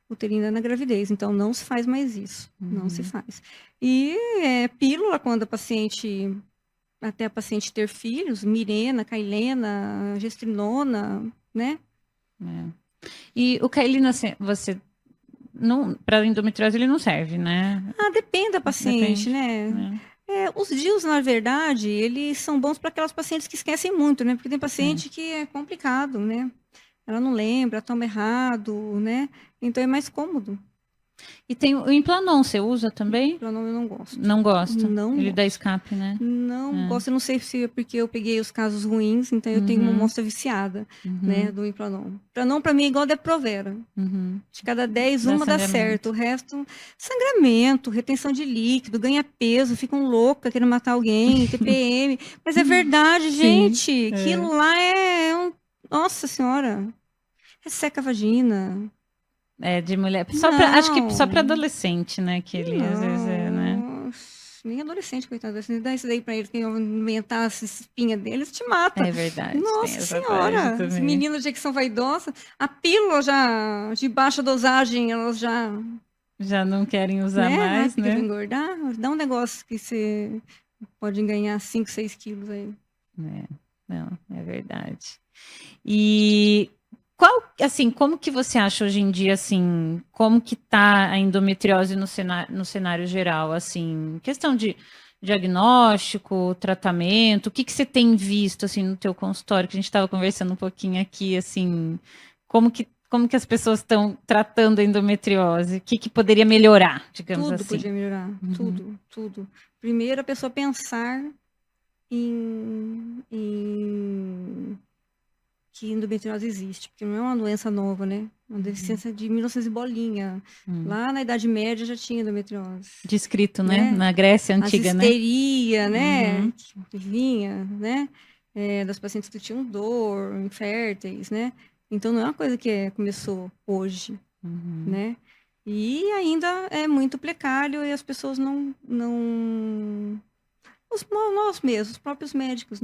uterina na gravidez. Então, não se faz mais isso. Não se faz. E pílula, quando até a paciente ter filhos, Mirena, Cailena, Gestrinona, né? E o Cailina, você... Para endometriose ele não serve, né? Depende da paciente, né? Os DIUs, na verdade, eles são bons para aquelas pacientes que esquecem muito, né? Porque tem paciente que é complicado, né? Ela não lembra, toma errado, né? Então é mais cômodo. E tem o Implanon, você usa também? Implanon eu não gosto. Não gosta? Não Ele gosto. dá escape, né? Não gosto, eu não sei se é porque eu peguei os casos ruins, então eu tenho uma amostra viciada, né, do Implanon. Implanon para mim é igual a Depo-Provera. De cada 10, uma dá certo. O resto, sangramento, retenção de líquido, ganha peso, ficam louca querendo matar alguém, TPM. Mas é verdade, gente. Aquilo lá Nossa Senhora. Resseca a vagina. De mulher. Acho que só para adolescente, né? Que ele às vezes né? Nem adolescente, coitado. Se dá isso daí para ele, que inventar essa espinha deles, te mata. É verdade. Nossa Senhora. Os meninos que são vaidosos, a pílula já, de baixa dosagem, elas já não querem usar mais, né? Engordar. Dá um negócio que você pode ganhar 5, 6 quilos aí. Não, é verdade. E... como que você acha hoje em dia, assim, como que tá a endometriose no cenário geral, assim, questão de diagnóstico, tratamento, o que você tem visto, assim, no teu consultório, que a gente estava conversando um pouquinho aqui, assim, como que as pessoas estão tratando a endometriose, o que poderia melhorar, digamos assim? Tudo podia melhorar, tudo. Primeiro, a pessoa pensar em que endometriose existe, porque não é uma doença nova, né? Uma deficiência de 1900 e bolinha. Lá na Idade Média já tinha endometriose. Descrito, né? Na Grécia Antiga, né? A histeria, né? Que vinha, né? Das pacientes que tinham dor, inférteis, né? Então, não é uma coisa que começou hoje, né? E ainda é muito precário e as pessoas nós mesmos, os próprios médicos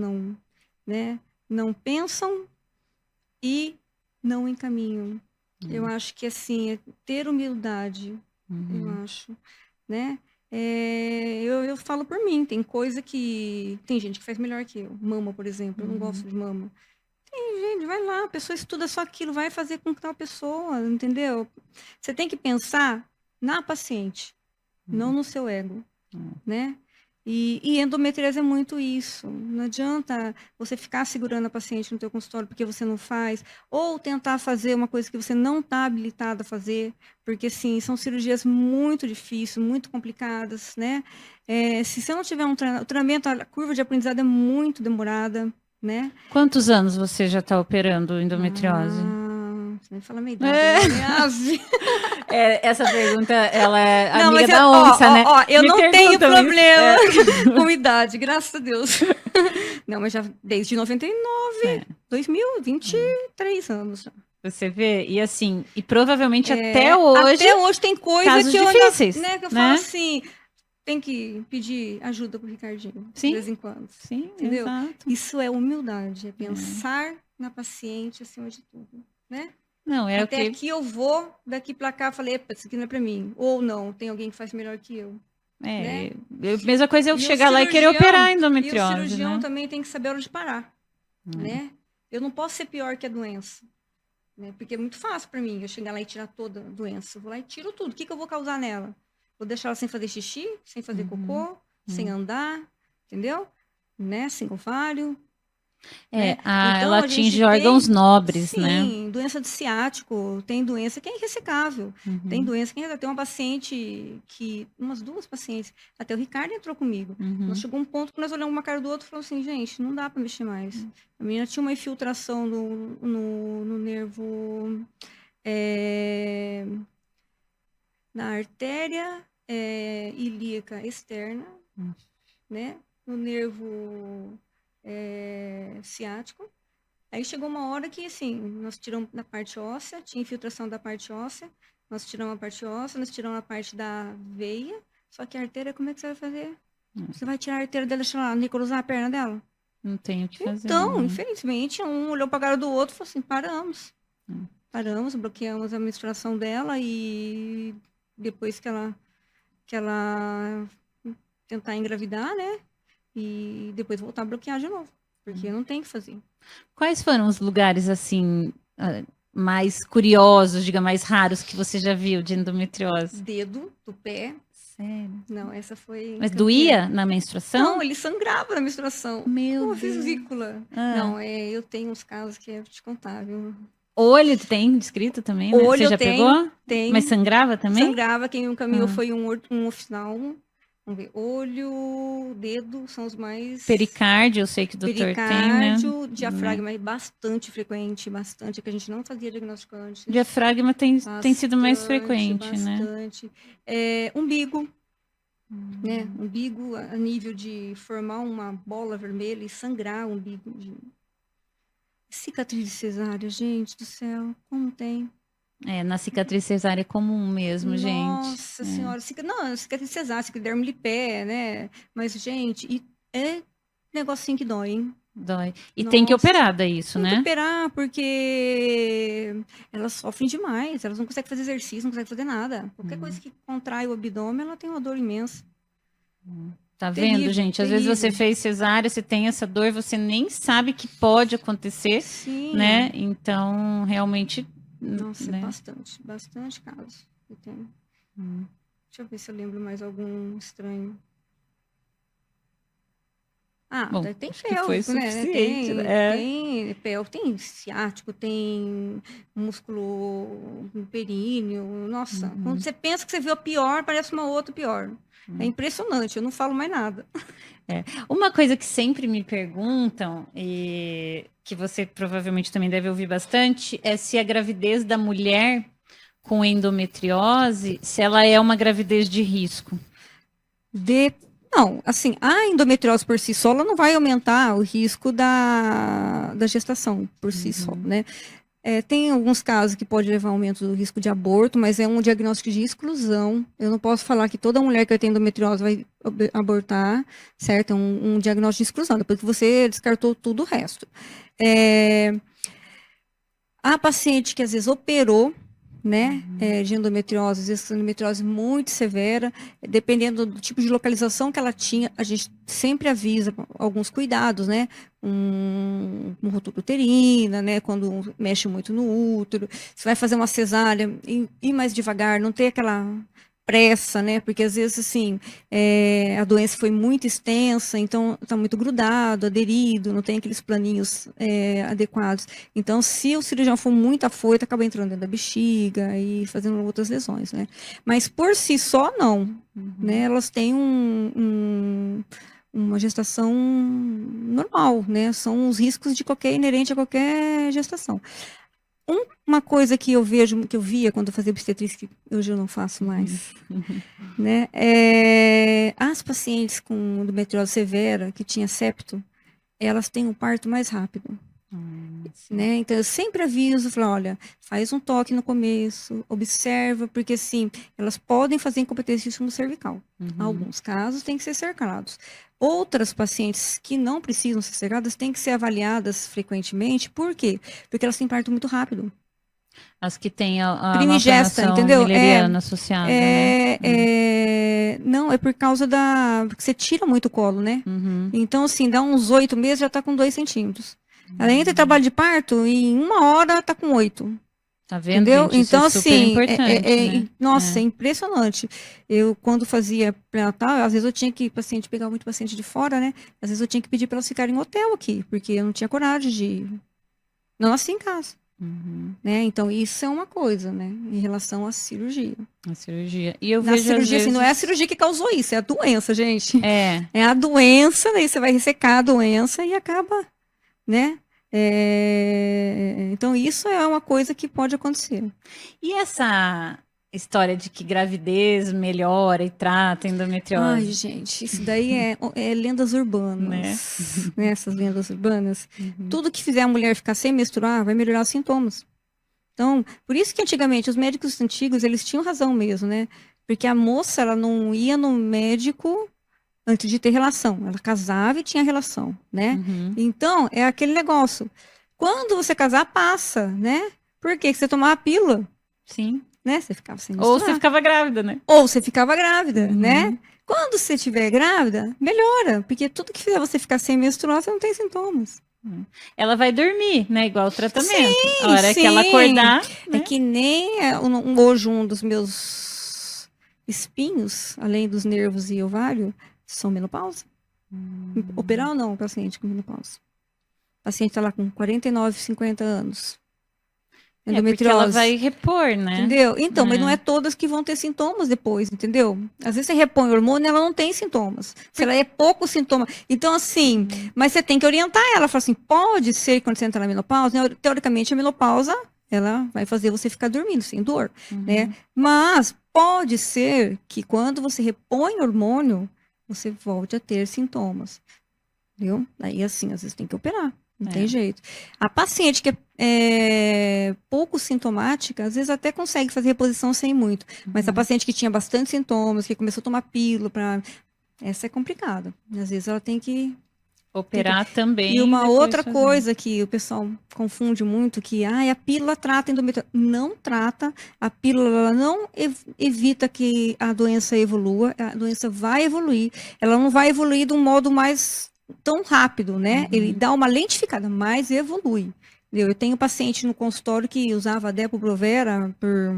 né? Não pensam e não encaminham. Eu acho que, assim, é ter humildade, eu acho, né? Eu falo por mim, tem coisa que... Tem gente que faz melhor que eu. Mama, por exemplo, eu não gosto de mama. Tem gente, vai lá, a pessoa estuda só aquilo, vai fazer com tal pessoa, entendeu? Você tem que pensar na paciente, não no seu ego, né? E endometriose é muito isso. Não adianta você ficar segurando a paciente no teu consultório porque você não faz, ou tentar fazer uma coisa que você não está habilitado a fazer, porque, sim, são cirurgias muito difíceis, muito complicadas, né? Se você não tiver um treinamento, a curva de aprendizado é muito demorada, né? Quantos anos você já está operando endometriose? Né? Fala a minha idade. Né? Ave. Essa pergunta, ela é Não, amiga mas da onça, né? eu Me não tenho perguntam isso. problema com idade, graças a Deus. Não, mas já desde 99, 2023 anos. Já. Você vê? E assim, e provavelmente até hoje tem coisa casos que eu difíceis, né, que eu né? falo assim, tem que pedir ajuda pro Ricardinho, Sim, de vez em quando. sim, entendeu? exato. Isso é humildade, é pensar na paciente acima de tudo, né? Não, é Até o que... aqui eu vou, daqui pra cá eu falei, epa, isso aqui não é pra mim. Ou não, tem alguém que faz melhor que eu. Né? Mesma coisa eu E chegar lá e querer operar a endometriose, E o cirurgião né? também tem que saber a hora de parar, né? Eu não posso ser pior que a doença, né? Porque é muito fácil para mim eu chegar lá e tirar toda a doença. Eu vou lá e tiro tudo. O que eu vou causar nela? Vou deixar ela sem fazer xixi, sem fazer cocô, sem andar, entendeu? Né? Sem ovário. Né? Então, ela atinge órgãos nobres, né? Sim, doença de ciático, tem doença que é irressecável. Tem doença que ainda tem uma paciente que, umas 2 pacientes, até o Ricardo entrou comigo. Nós chegou um ponto que nós olhamos uma cara do outro e falamos assim, gente, não dá para mexer mais. A menina tinha uma infiltração no nervo, na artéria ilíaca externa, né? No nervo ciático. Aí chegou uma hora que, assim, nós tiramos da parte óssea, tinha infiltração da parte óssea, nós tiramos a parte óssea, nós tiramos a parte da veia, só que a artéria, como é que você vai fazer? Você vai tirar a artéria dela e deixar ela necrosar a perna dela? Não tem o que fazer. Então, infelizmente, um olhou para a cara do outro e falou assim, paramos. Paramos, bloqueamos a menstruação dela e depois que ela tentar engravidar, né? E depois voltar a bloquear de novo, porque não tem o que fazer. Quais foram os lugares, assim, mais curiosos, diga, mais raros que você já viu de endometriose? Dedo do pé. Sério? Não, essa foi... Mas doía na menstruação? Não, ele sangrava na menstruação. Meu Uma Deus. vesícula. Não, eu tenho uns casos que é te contar, viu? Olho tem descrito também, né? Olho você já pegou? Tem. Mas sangrava também? Sangrava, quem me encaminhou foi um oftalmo. Vamos ver, olho, dedo, são os mais... Pericárdio, eu sei que o doutor tem, né? Pericárdio, diafragma é bastante frequente, bastante, que a gente não fazia diagnóstico antes. Diafragma tem sido mais frequente, bastante. né? Umbigo, né? Umbigo a nível de formar uma bola vermelha e sangrar o umbigo. Cicatriz de cesárea, gente do céu, como tem? Na cicatriz cesárea é comum mesmo, gente. Nossa senhora, não, cicatriz cesárea, cicatriz de pé, né? Mas, gente, é negocinho que dói, hein? Dói. E tem que operar daí isso, né? Tem que operar, porque elas sofrem demais, elas não conseguem fazer exercício, não conseguem fazer nada. Qualquer coisa que contrai o abdômen, ela tem uma dor imensa. Tá vendo, gente? Às vezes você fez cesárea, você tem essa dor, você nem sabe que pode acontecer, né? Então, realmente... Nossa, né? bastante casos que tem. Deixa eu ver se eu lembro mais algum estranho. Bom, tem pélvico, né? Tem pélvico, tem ciático, tem músculo períneo. Nossa, quando você pensa que você viu a pior, parece uma outra pior. É impressionante, eu não falo mais nada. Uma coisa que sempre me perguntam, e que você provavelmente também deve ouvir bastante, é se a gravidez da mulher com endometriose, se ela é uma gravidez de risco. Não, assim, a endometriose por si só, ela não vai aumentar o risco da gestação por si só, né? Tem alguns casos que pode levar a aumento do risco de aborto, mas é um diagnóstico de exclusão. Eu não posso falar que toda mulher que tem endometriose vai abortar, certo? É um diagnóstico de exclusão, depois que você descartou tudo o resto. A paciente que às vezes operou, né, de endometriose, às vezes endometriose muito severa, dependendo do tipo de localização que ela tinha, a gente sempre avisa alguns cuidados, né, uma ruptura uterina, né, quando mexe muito no útero, você vai fazer uma cesárea, ir mais devagar, não ter aquela pressa, né, porque às vezes, assim, a doença foi muito extensa, então está muito grudado, aderido, não tem aqueles planinhos adequados. Então, se o cirurgião for muito afoito, acaba entrando dentro da bexiga e fazendo outras lesões, né. Mas, por si só, não, né, elas têm uma gestação normal, né, são os riscos de inerente a qualquer gestação. Uma coisa que eu vejo, que eu via quando eu fazia obstetrícia, que hoje eu não faço mais, né? As pacientes com endometriose severa, que tinha septo, elas têm um parto mais rápido. Né? Então, eu sempre aviso, falo, olha, faz um toque no começo, observa, porque assim, elas podem fazer incompetência no cervical. Alguns casos têm que ser cercados. Outras pacientes que não precisam ser cercadas têm que ser avaliadas frequentemente. Por quê? Porque elas têm parto muito rápido. As que têm a Primigesta, malformação entendeu? mülleriana associada, né? Não, é por causa porque você tira muito o colo, né? Então, assim, dá uns 8 meses, já tá com 2 centímetros. Ela entra em trabalho de parto e em 1 hora tá com 8. Tá vendo, entendeu? gente? Isso Então, é super assim, importante, né? nossa, é impressionante. Eu, quando fazia pré-natal, às vezes eu tinha que, pegar muito paciente de fora, né? Às vezes eu tinha que pedir para elas ficarem em hotel aqui, porque eu não tinha coragem de não nascer em casa. Né? Então, isso é uma coisa, né? Em relação à cirurgia. A cirurgia. E eu Na vejo, cirurgia, às vezes... assim, não é a cirurgia que causou isso, é a doença, gente. É. É a doença, daí você vai ressecar a doença e acaba, né? Então, isso é uma coisa que pode acontecer. E essa história de que gravidez melhora e trata endometriose? Ai, gente, isso daí é lendas urbanas, né? Essas lendas urbanas. Tudo que fizer a mulher ficar sem menstruar vai melhorar os sintomas. Então, por isso que antigamente os médicos antigos, eles tinham razão mesmo, né? Porque a moça, ela não ia no médico antes de ter relação. Ela casava e tinha relação, né? Então, é aquele negócio. Quando você casar, passa, né? Por quê? Porque você tomava a pílula. Sim. Né? Você ficava sem menstruar. Ou você ficava grávida, né? Ou você ficava grávida, né? Quando você estiver grávida, melhora. Porque tudo que fizer você ficar sem menstruar, você não tem sintomas. Ela vai dormir, né? Igual o tratamento. Sim, a hora que ela acordar, né? É que nem hoje um dos meus espinhos, além dos nervos e ovário, são menopausa. Operar ou não o paciente com menopausa? O paciente está lá com 49, 50 anos. Porque ela vai repor, né? Entendeu? Então, mas não é todas que vão ter sintomas depois, entendeu? Às vezes você repõe o hormônio e ela não tem sintomas. Se ela é pouco sintoma. Então, assim, mas você tem que orientar ela. Fala assim, pode ser que quando você entrar na menopausa, né, teoricamente a menopausa, ela vai fazer você ficar dormindo, sem dor, né? Mas pode ser que quando você repõe o hormônio, você volte a ter sintomas. Entendeu? Aí, assim, às vezes tem que operar. Não tem jeito. A paciente que é pouco sintomática, às vezes até consegue fazer reposição sem muito. Mas a paciente que tinha bastante sintomas, que começou a tomar pílula, essa é complicada. Às vezes ela tem que operar também. E uma outra coisa que o pessoal confunde muito, que a pílula trata endometriose. Não trata. A pílula ela não evita que a doença evolua. A doença vai evoluir. Ela não vai evoluir de um modo mais tão rápido, né? Ele dá uma lentificada, mas evolui. Eu tenho paciente no consultório que usava Depo-Provera por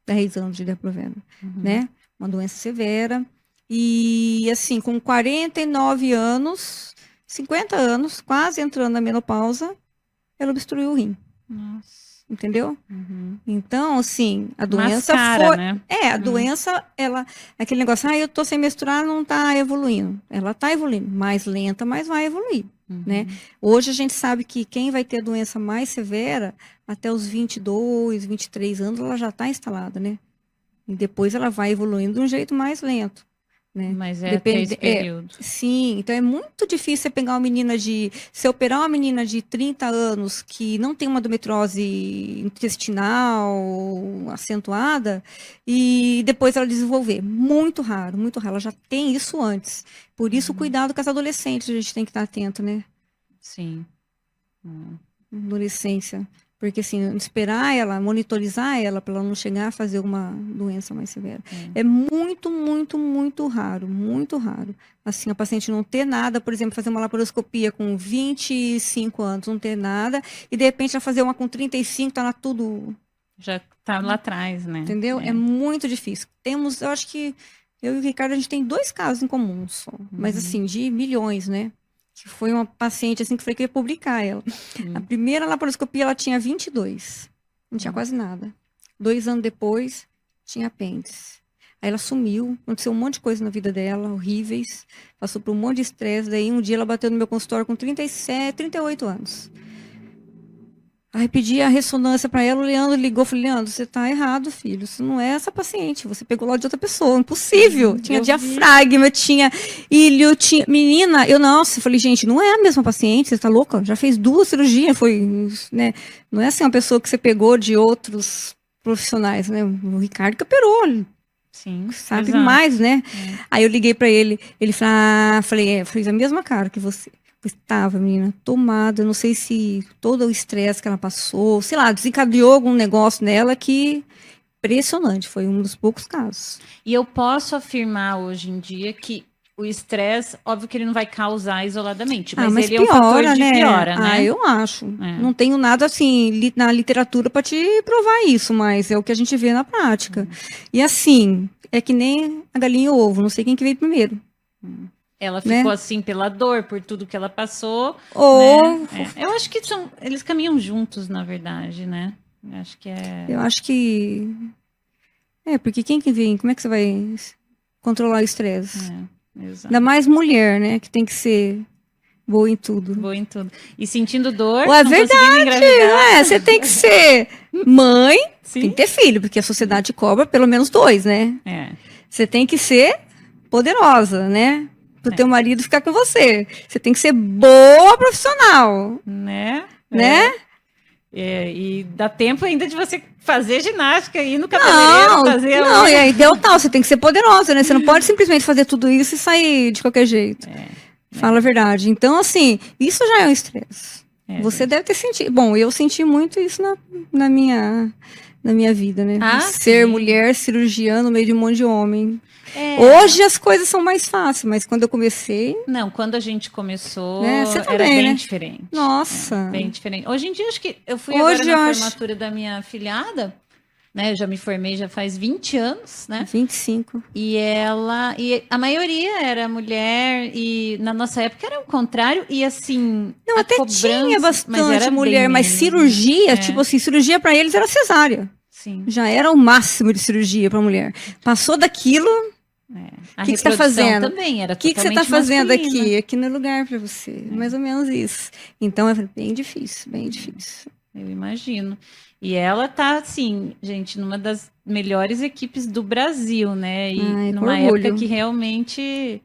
10 anos de Depo-Provera, né? Uma doença severa. E, assim, com 49 anos, 50 anos, quase entrando na menopausa, ela obstruiu o rim. Nossa. Entendeu? Então, assim, a doença foi... né? A doença, ela... Aquele negócio, eu tô sem menstruar, não tá evoluindo. Ela tá evoluindo. Mais lenta, mas vai evoluir, né? Hoje a gente sabe que quem vai ter a doença mais severa, até os 22, 23 anos, ela já tá instalada, né? E depois ela vai evoluindo de um jeito mais lento. Né? Mas até esse período. Sim, então é muito difícil você pegar uma menina se operar uma menina de 30 anos que não tem uma endometriose intestinal acentuada e depois ela desenvolver. Muito raro, muito raro. Ela já tem isso antes. Por isso, cuidado com as adolescentes, a gente tem que estar atento, né? Sim. Adolescência. Porque, assim, esperar ela, monitorizar ela, para ela não chegar a fazer uma doença mais severa. É muito, muito, muito raro, muito raro. Assim, a paciente não ter nada, por exemplo, fazer uma laparoscopia com 25 anos, não ter nada, e de repente ela fazer uma com 35, tá lá tudo... Já tá lá atrás, né? Entendeu? É muito difícil. Eu acho que eu e o Ricardo, a gente tem 2 casos em comum só. Mas, assim, de milhões, né? Que foi uma paciente, assim, que falei que ia publicar ela. A primeira laparoscopia, ela tinha 22. Não tinha quase nada. 2 anos depois, tinha apêndice. Aí ela sumiu, aconteceu um monte de coisa na vida dela, horríveis. Passou por um monte de estresse. Daí, um dia, ela bateu no meu consultório com 37, 38 anos. Aí pedi a ressonância para ela, o Leandro ligou, falei, Leandro, você tá errado, filho, isso não é essa paciente, você pegou lá de outra pessoa, impossível. Tinha diafragma, tinha ilho, tinha... Menina, nossa, eu falei, gente, não é a mesma paciente, você tá louca? Já fez 2 cirurgias, foi, né? Não é assim uma pessoa que você pegou de outros profissionais, né? O Ricardo que operou, Sim, sabe exato. mais, né? Aí eu liguei para ele falei, fez a mesma cara que você. Estava, menina, tomada, não sei se todo o estresse que ela passou, sei lá, desencadeou algum negócio nela que impressionante, foi um dos poucos casos. E eu posso afirmar hoje em dia que o estresse, óbvio que ele não vai causar isoladamente, mas ele é um fator de piora, né? Eu acho. Não tenho nada assim na literatura para te provar isso, mas é o que a gente vê na prática. E assim, é que nem a galinha e o ovo, não sei quem que veio primeiro. Ela ficou assim pela dor, por tudo que ela passou. Ou... Né? Eu acho que eles caminham juntos, na verdade, né? Eu acho que... porque quem que vem? Como é que você vai controlar o estresse? Ainda mais mulher, né? Que tem que ser boa em tudo. Boa em tudo. E sentindo dor, não conseguindo engravidar. Você tem que ser mãe, Sim. Tem que ter filho, porque a sociedade cobra pelo menos 2, né? Você tem que ser poderosa, né? Pro teu marido ficar com você. Você tem que ser boa profissional. Né? E dá tempo ainda de você fazer ginástica, ir no cabeleireiro, fazer... Não, e aí deu tal, você tem que ser poderosa, né? Você não pode simplesmente fazer tudo isso e sair de qualquer jeito. Fala a verdade. Então, assim, isso já é um estresse. Você deve ter sentido... Bom, eu senti muito isso na minha vida, né? Ser mulher, cirurgiã no meio de um monte de homem. Hoje as coisas são mais fáceis, mas quando eu comecei... Não, quando a gente começou, você também, era bem né? diferente. Nossa! Bem diferente. Hoje em dia, acho que eu fui agora na formatura da minha afilhada, né? Eu já me formei já faz 20 anos, né? 25. E a maioria era mulher, e na nossa época era o contrário, e assim... Não, até tinha bastante mulher, mas cirurgia, tipo assim, cirurgia para eles era cesárea. Sim. Já era o máximo de cirurgia para mulher. Passou daquilo... O que você está fazendo? Também era o que você está fazendo masculina. aqui? Aqui no lugar para você. Mais ou menos isso. Então é bem difícil, bem difícil. Eu imagino. E ela tá, assim, gente, numa das melhores equipes do Brasil, né? E numa época que realmente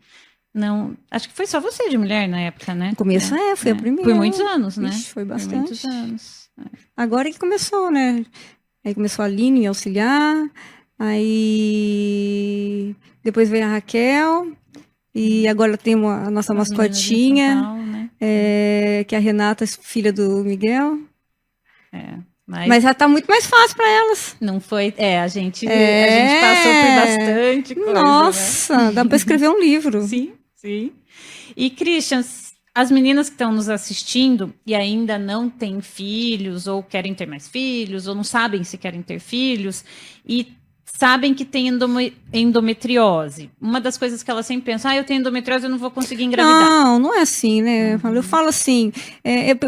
não... Acho que foi só você de mulher na época, né? No começo foi a primeira. Por muitos anos, né? Ixi, foi bastante. Por muitos anos. Agora que começou, né? Aí começou a Aline me auxiliar, aí depois veio a Raquel, e agora temos a nossa mascotinha, Paulo, né? Que é a Renata, filha do Miguel. Mas já tá muito mais fácil para elas. Não foi? A gente passou por bastante coisa. Nossa, né? Dá para escrever um livro. Sim, sim. E, Christian, as meninas que estão nos assistindo e ainda não têm filhos, ou querem ter mais filhos, ou não sabem se querem ter filhos, e sabem que tem endometriose. Uma das coisas que elas sempre pensam, eu tenho endometriose, eu não vou conseguir engravidar. Não é assim, né? Eu falo assim,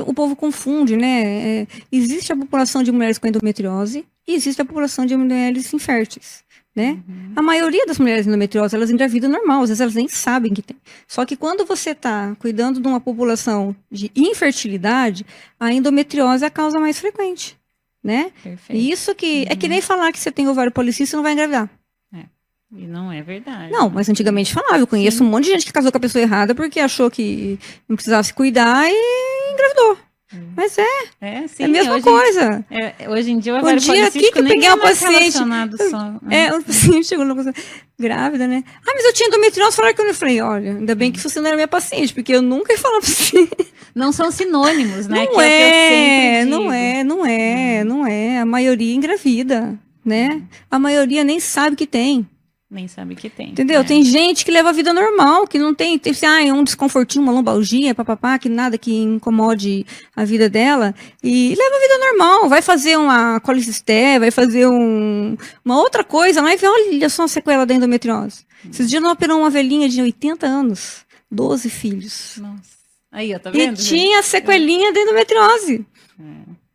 o povo confunde, né? Existe a população de mulheres com endometriose e existe a população de mulheres inférteis, né? A maioria das mulheres endometriosas, elas engravidam normal, às vezes elas nem sabem que tem. Só que quando você está cuidando de uma população de infertilidade, a endometriose é a causa mais frequente. Né? Perfeito. Isso que é que nem falar que você tem ovário policístico e não vai engravidar. E não é verdade. Não, mas antigamente falava. Eu conheço um monte de gente que casou com a pessoa errada porque achou que não precisava se cuidar e engravidou. Mas sim, é a mesma coisa. Hoje em dia o ovário dia aqui que eu peguei uma paciente. O paciente chegou na coisa grávida, né? Mas eu tinha endometriose, falaram que eu falei, olha, ainda bem que você não era minha paciente, porque eu nunca ia falar pra você. Não são sinônimos, né? Não é. A maioria engravida, né? A maioria nem sabe que tem. Nem sabe que tem. Entendeu? Tem gente que leva a vida normal, que não tem um desconfortinho, uma lombalgia, papapá, que nada que incomode a vida dela, e leva a vida normal, vai fazer uma colicistese, vai fazer uma outra coisa, lá e vê, olha só a sequela da endometriose. Esses dias ela operou uma velhinha de 80 anos, 12 filhos. Nossa. Aí, ó, tá vendo? E tinha a sequelinha da endometriose.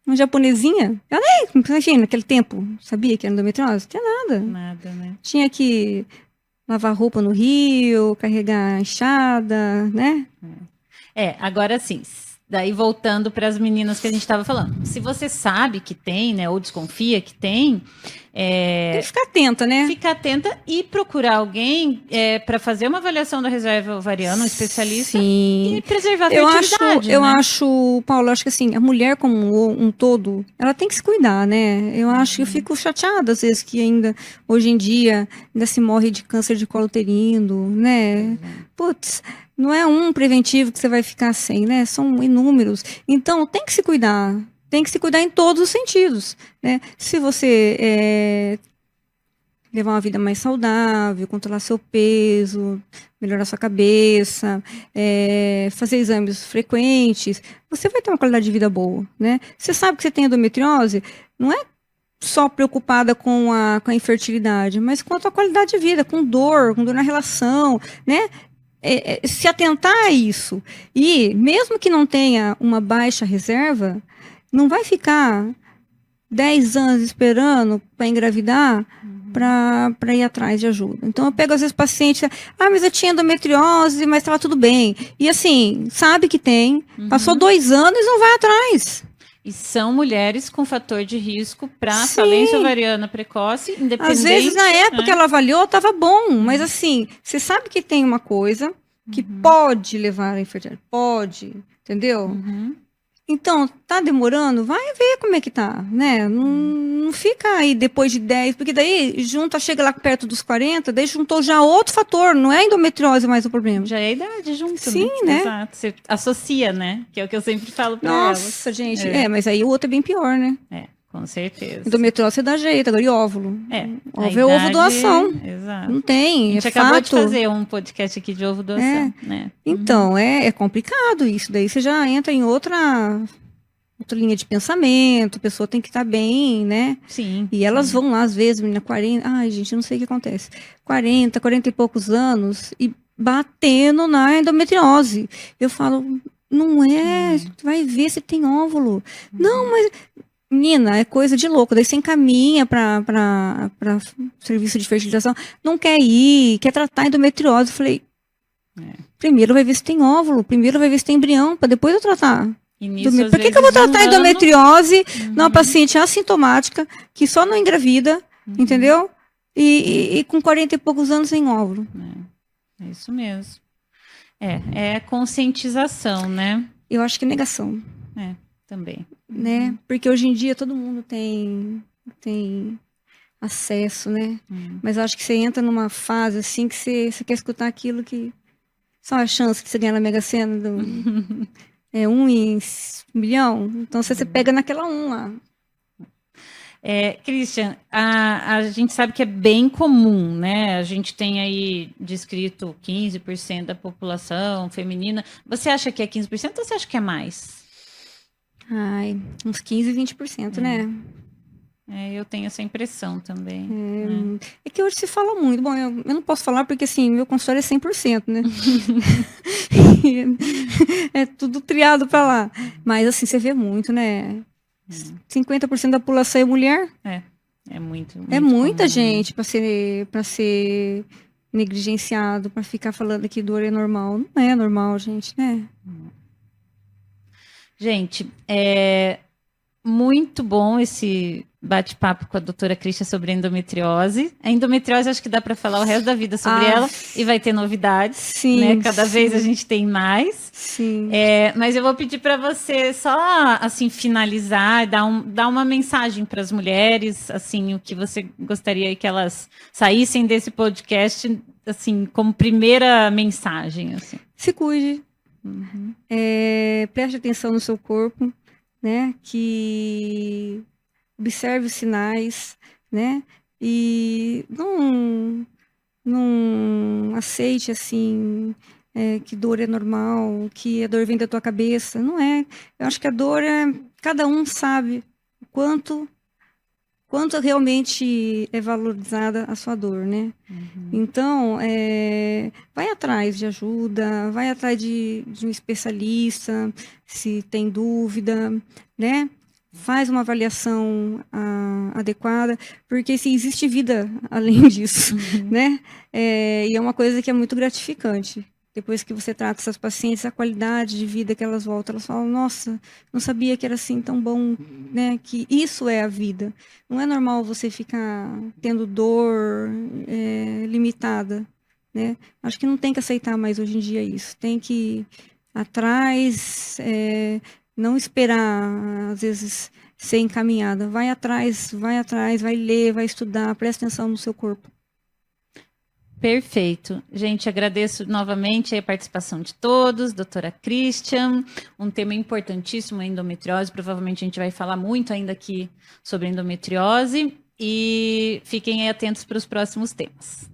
Uma japonesinha. Ela nem, imagina, naquele tempo, sabia que era endometriose? Não tinha nada. Nada, né? Tinha que lavar roupa no rio, carregar a enxada, né? Agora sim, daí voltando para as meninas que a gente estava falando. Se você sabe que tem, né, ou desconfia que tem, Tem que ficar atenta, né? fica atenta e procurar alguém para fazer uma avaliação da reserva ovariana, um especialista, Sim. e preservar a Eu fertilidade, eu né? acho, Paulo, acho que assim, a mulher como um todo, ela tem que se cuidar, né? Eu acho que eu fico chateada às vezes que ainda, hoje em dia, ainda se morre de câncer de colo uterino, né? Putz, não é um preventivo que você vai ficar sem, né? São inúmeros. Então, tem que se cuidar. Tem que se cuidar em todos os sentidos, né? Se você levar uma vida mais saudável, controlar seu peso, melhorar sua cabeça, fazer exames frequentes, você vai ter uma qualidade de vida boa, né? Você sabe que você tem endometriose, não é só preocupada com a infertilidade, mas com a tua qualidade de vida, com dor na relação, né? Se atentar a isso. E mesmo que não tenha uma baixa reserva, não vai ficar 10 anos esperando para engravidar para ir atrás de ajuda. Então eu pego às vezes pacientes, mas eu tinha endometriose, mas estava tudo bem. E assim, sabe que tem, passou 2 anos e não vai atrás. E são mulheres com fator de risco para Sim. falência ovariana precoce, independente. Às vezes, na época que né? ela avaliou, estava bom, mas assim, você sabe que tem uma coisa que pode levar à infertilidade. Pode, entendeu? Uhum. Então, tá demorando? Vai ver como é que tá, né? Não fica aí depois de 10, porque daí chega lá perto dos 40, daí juntou já outro fator, não é a endometriose mais o problema. Já é a idade junto, Sim, né? Exato. Você associa, né? Que é o que eu sempre falo para elas. Nossa, gente, mas aí o outro é bem pior, né? Com certeza. Endometriose você dá jeito, agora e óvulo? Óvulo é idade, ovo doação. Exato. Não tem, A gente acabou de fazer um podcast aqui de ovo doação, né? Então, é complicado isso. Daí você já entra em outra linha de pensamento, a pessoa tem que estar bem, né? Sim. E elas vão lá, às vezes, menina, 40... Ai, gente, eu não sei o que acontece. 40 e poucos anos e batendo na endometriose. Eu falo, não é... Vai ver se tem óvulo. Não, mas... Menina, é coisa de louco. Daí você encaminha para serviço de fertilização. Não quer ir, quer tratar endometriose. Eu falei, primeiro vai ver se tem óvulo, primeiro vai ver se tem embrião, para depois eu tratar. Por que eu vou tratar endometriose numa paciente assintomática, que só não engravida, entendeu? E com 40 e poucos anos sem óvulo. É isso mesmo. É conscientização, né? Eu acho que é negação. Também. Né? Porque hoje em dia todo mundo tem acesso, né? Mas eu acho que você entra numa fase assim que você quer escutar aquilo que... Só a chance de você ganhar na Mega Sena do... 1 em 1 milhão. Então você pega naquela 1 lá. Christian, a gente sabe que é bem comum, né? A gente tem aí descrito 15% da população feminina. Você acha que é 15% ou você acha que é mais? Ai, uns 15, 20%, né? Eu tenho essa impressão também. É que hoje se fala muito. Bom, eu não posso falar porque, assim, meu consultório é 100%, né? É tudo triado pra lá. Mas, assim, você vê muito, né? 50% da população é mulher. É muito É muita comum, gente para ser negligenciado, para ficar falando que dor é normal. Não é normal, gente, né? Gente, muito bom esse bate-papo com a doutora Christian sobre endometriose. A endometriose, acho que dá para falar o resto da vida sobre ela e vai ter novidades. Sim, né? Cada vez a gente tem mais. Sim. Mas eu vou pedir para você só assim finalizar, dar uma mensagem para as mulheres, assim, o que você gostaria que elas saíssem desse podcast, assim, como primeira mensagem. Assim. Se cuide. Preste atenção no seu corpo, né? Que observe os sinais, né? E não aceite assim que dor é normal, que a dor vem da tua cabeça. Não é. Eu acho que a dor cada um sabe quanto realmente é valorizada a sua dor, né? Então, vai atrás de ajuda, vai atrás de um especialista, se tem dúvida, né? Faz uma avaliação adequada, porque se existe vida além disso, né? E é uma coisa que é muito gratificante, Depois que você trata essas pacientes, a qualidade de vida que elas voltam, elas falam, nossa, não sabia que era assim tão bom, né? Que isso é a vida. Não é normal você ficar tendo dor limitada, né? Acho que não tem que aceitar mais hoje em dia isso. Tem que ir atrás, não esperar, às vezes, ser encaminhada. Vai atrás, vai ler, vai estudar, presta atenção no seu corpo. Perfeito. Gente, agradeço novamente a participação de todos, doutora Christian, um tema importantíssimo, a endometriose, provavelmente a gente vai falar muito ainda aqui sobre endometriose, e fiquem aí atentos para os próximos temas.